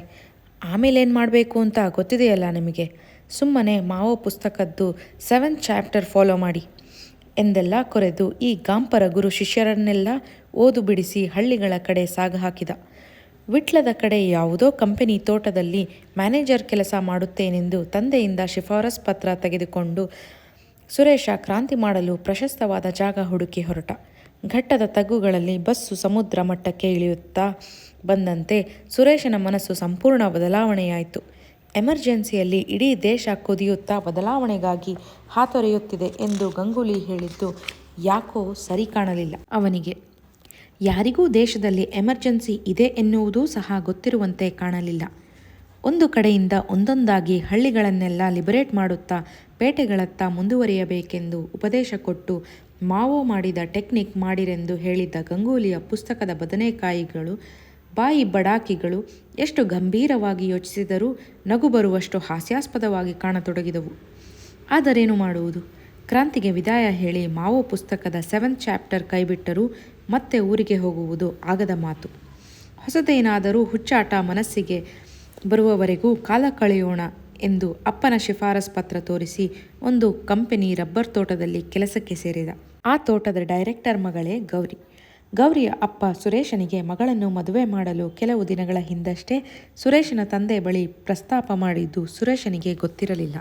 ಆಮೇಲೇನು ಮಾಡಬೇಕು ಅಂತ ಗೊತ್ತಿದೆಯಲ್ಲ ನಿಮಗೆ, ಸುಮ್ಮನೆ ಮಾವೋ ಪುಸ್ತಕದ್ದು 7th ಚಾಪ್ಟರ್ ಫಾಲೋ ಮಾಡಿ ಎಂದೆಲ್ಲ ಕೊರೆದು ಈ ಗಾಂಪರ ಗುರು ಶಿಷ್ಯರನ್ನೆಲ್ಲ ಓದು ಬಿಡಿಸಿ ಹಳ್ಳಿಗಳ ಕಡೆ ಸಾಗಹಾಕಿದ. ವಿಟ್ಲದ ಕಡೆ ಯಾವುದೋ ಕಂಪನಿ ತೋಟದಲ್ಲಿ ಮ್ಯಾನೇಜರ್ ಕೆಲಸ ಮಾಡುತ್ತೇನೆಂದು ತಂದೆಯಿಂದ ಶಿಫಾರಸ್ ಪತ್ರ ತೆಗೆದುಕೊಂಡು ಸುರೇಶ ಕ್ರಾಂತಿ ಮಾಡಲು ಪ್ರಶಸ್ತವಾದ ಜಾಗ ಹುಡುಕಿ ಹೊರಟ. ಘಟ್ಟದ ತಗ್ಗುಗಳಲ್ಲಿ ಬಸ್ಸು ಸಮುದ್ರ ಮಟ್ಟಕ್ಕೆ ಇಳಿಯುತ್ತಾ ಬಂದಂತೆ ಸುರೇಶನ ಮನಸ್ಸು ಸಂಪೂರ್ಣ ಬದಲಾವಣೆಯಾಯಿತು. ಎಮರ್ಜೆನ್ಸಿಯಲ್ಲಿ ಇಡೀ ದೇಶ ಕುದಿಯುತ್ತಾ ಬದಲಾವಣೆಗಾಗಿ ಹಾತೊರೆಯುತ್ತಿದೆ ಎಂದು ಗಂಗೂಲಿ ಹೇಳಿದ್ದು ಯಾಕೋ ಸರಿ ಕಾಣಲಿಲ್ಲ ಅವನಿಗೆ. ಯಾರಿಗೂ ದೇಶದಲ್ಲಿ ಎಮರ್ಜೆನ್ಸಿ ಇದೆ ಎನ್ನುವುದೂ ಸಹ ಗೊತ್ತಿರುವಂತೆ ಕಾಣಲಿಲ್ಲ. ಒಂದು ಕಡೆಯಿಂದ ಒಂದೊಂದಾಗಿ ಹಳ್ಳಿಗಳನ್ನೆಲ್ಲ ಲಿಬರೇಟ್ ಮಾಡುತ್ತಾ ಪೇಟೆಗಳತ್ತ ಮುಂದುವರಿಯಬೇಕೆಂದು ಉಪದೇಶ ಕೊಟ್ಟು ಮಾವೋ ಮಾಡಿದ ಟೆಕ್ನಿಕ್ ಮಾಡಿರೆಂದು ಹೇಳಿದ್ದ ಗಂಗೂಲಿಯ ಪುಸ್ತಕದ ಬದನೆಕಾಯಿಗಳು, ಬಾಯಿ ಬಡಾಕಿಗಳು ಎಷ್ಟು ಗಂಭೀರವಾಗಿ ಯೋಚಿಸಿದರೂ ನಗು ಬರುವಷ್ಟು ಹಾಸ್ಯಾಸ್ಪದವಾಗಿ ಕಾಣತೊಡಗಿದವು. ಆದರೇನು ಮಾಡುವುದು? ಕ್ರಾಂತಿಗೆ ವಿದಾಯ ಹೇಳಿ ಮಾವೋ ಪುಸ್ತಕದ 7th ಚಾಪ್ಟರ್ ಕೈಬಿಟ್ಟರೂ ಮತ್ತೆ ಊರಿಗೆ ಹೋಗುವುದು ಆಗದ ಮಾತು. ಹೊಸದೇನಾದರೂ ಹುಚ್ಚಾಟ ಮನಸ್ಸಿಗೆ ಬರುವವರೆಗೂ ಕಾಲ ಕಳೆಯೋಣ ಎಂದು ಅಪ್ಪನ ಶಿಫಾರಸ್ ಪತ್ರ ತೋರಿಸಿ ಒಂದು ಕಂಪನಿ ರಬ್ಬರ್ ತೋಟದಲ್ಲಿ ಕೆಲಸಕ್ಕೆ ಸೇರಿದ. ಆ ತೋಟದ ಡೈರೆಕ್ಟರ್ ಮಗಳೇ ಗೌರಿ. ಗೌರಿಯ ಅಪ್ಪ ಸುರೇಶನಿಗೆ ಮಗಳನ್ನು ಮದುವೆ ಮಾಡಲು ಕೆಲವು ದಿನಗಳ ಹಿಂದಷ್ಟೇ ಸುರೇಶನ ತಂದೆ ಬಳಿ ಪ್ರಸ್ತಾಪ ಮಾಡಿದ್ದು ಸುರೇಶನಿಗೆ ಗೊತ್ತಿರಲಿಲ್ಲ.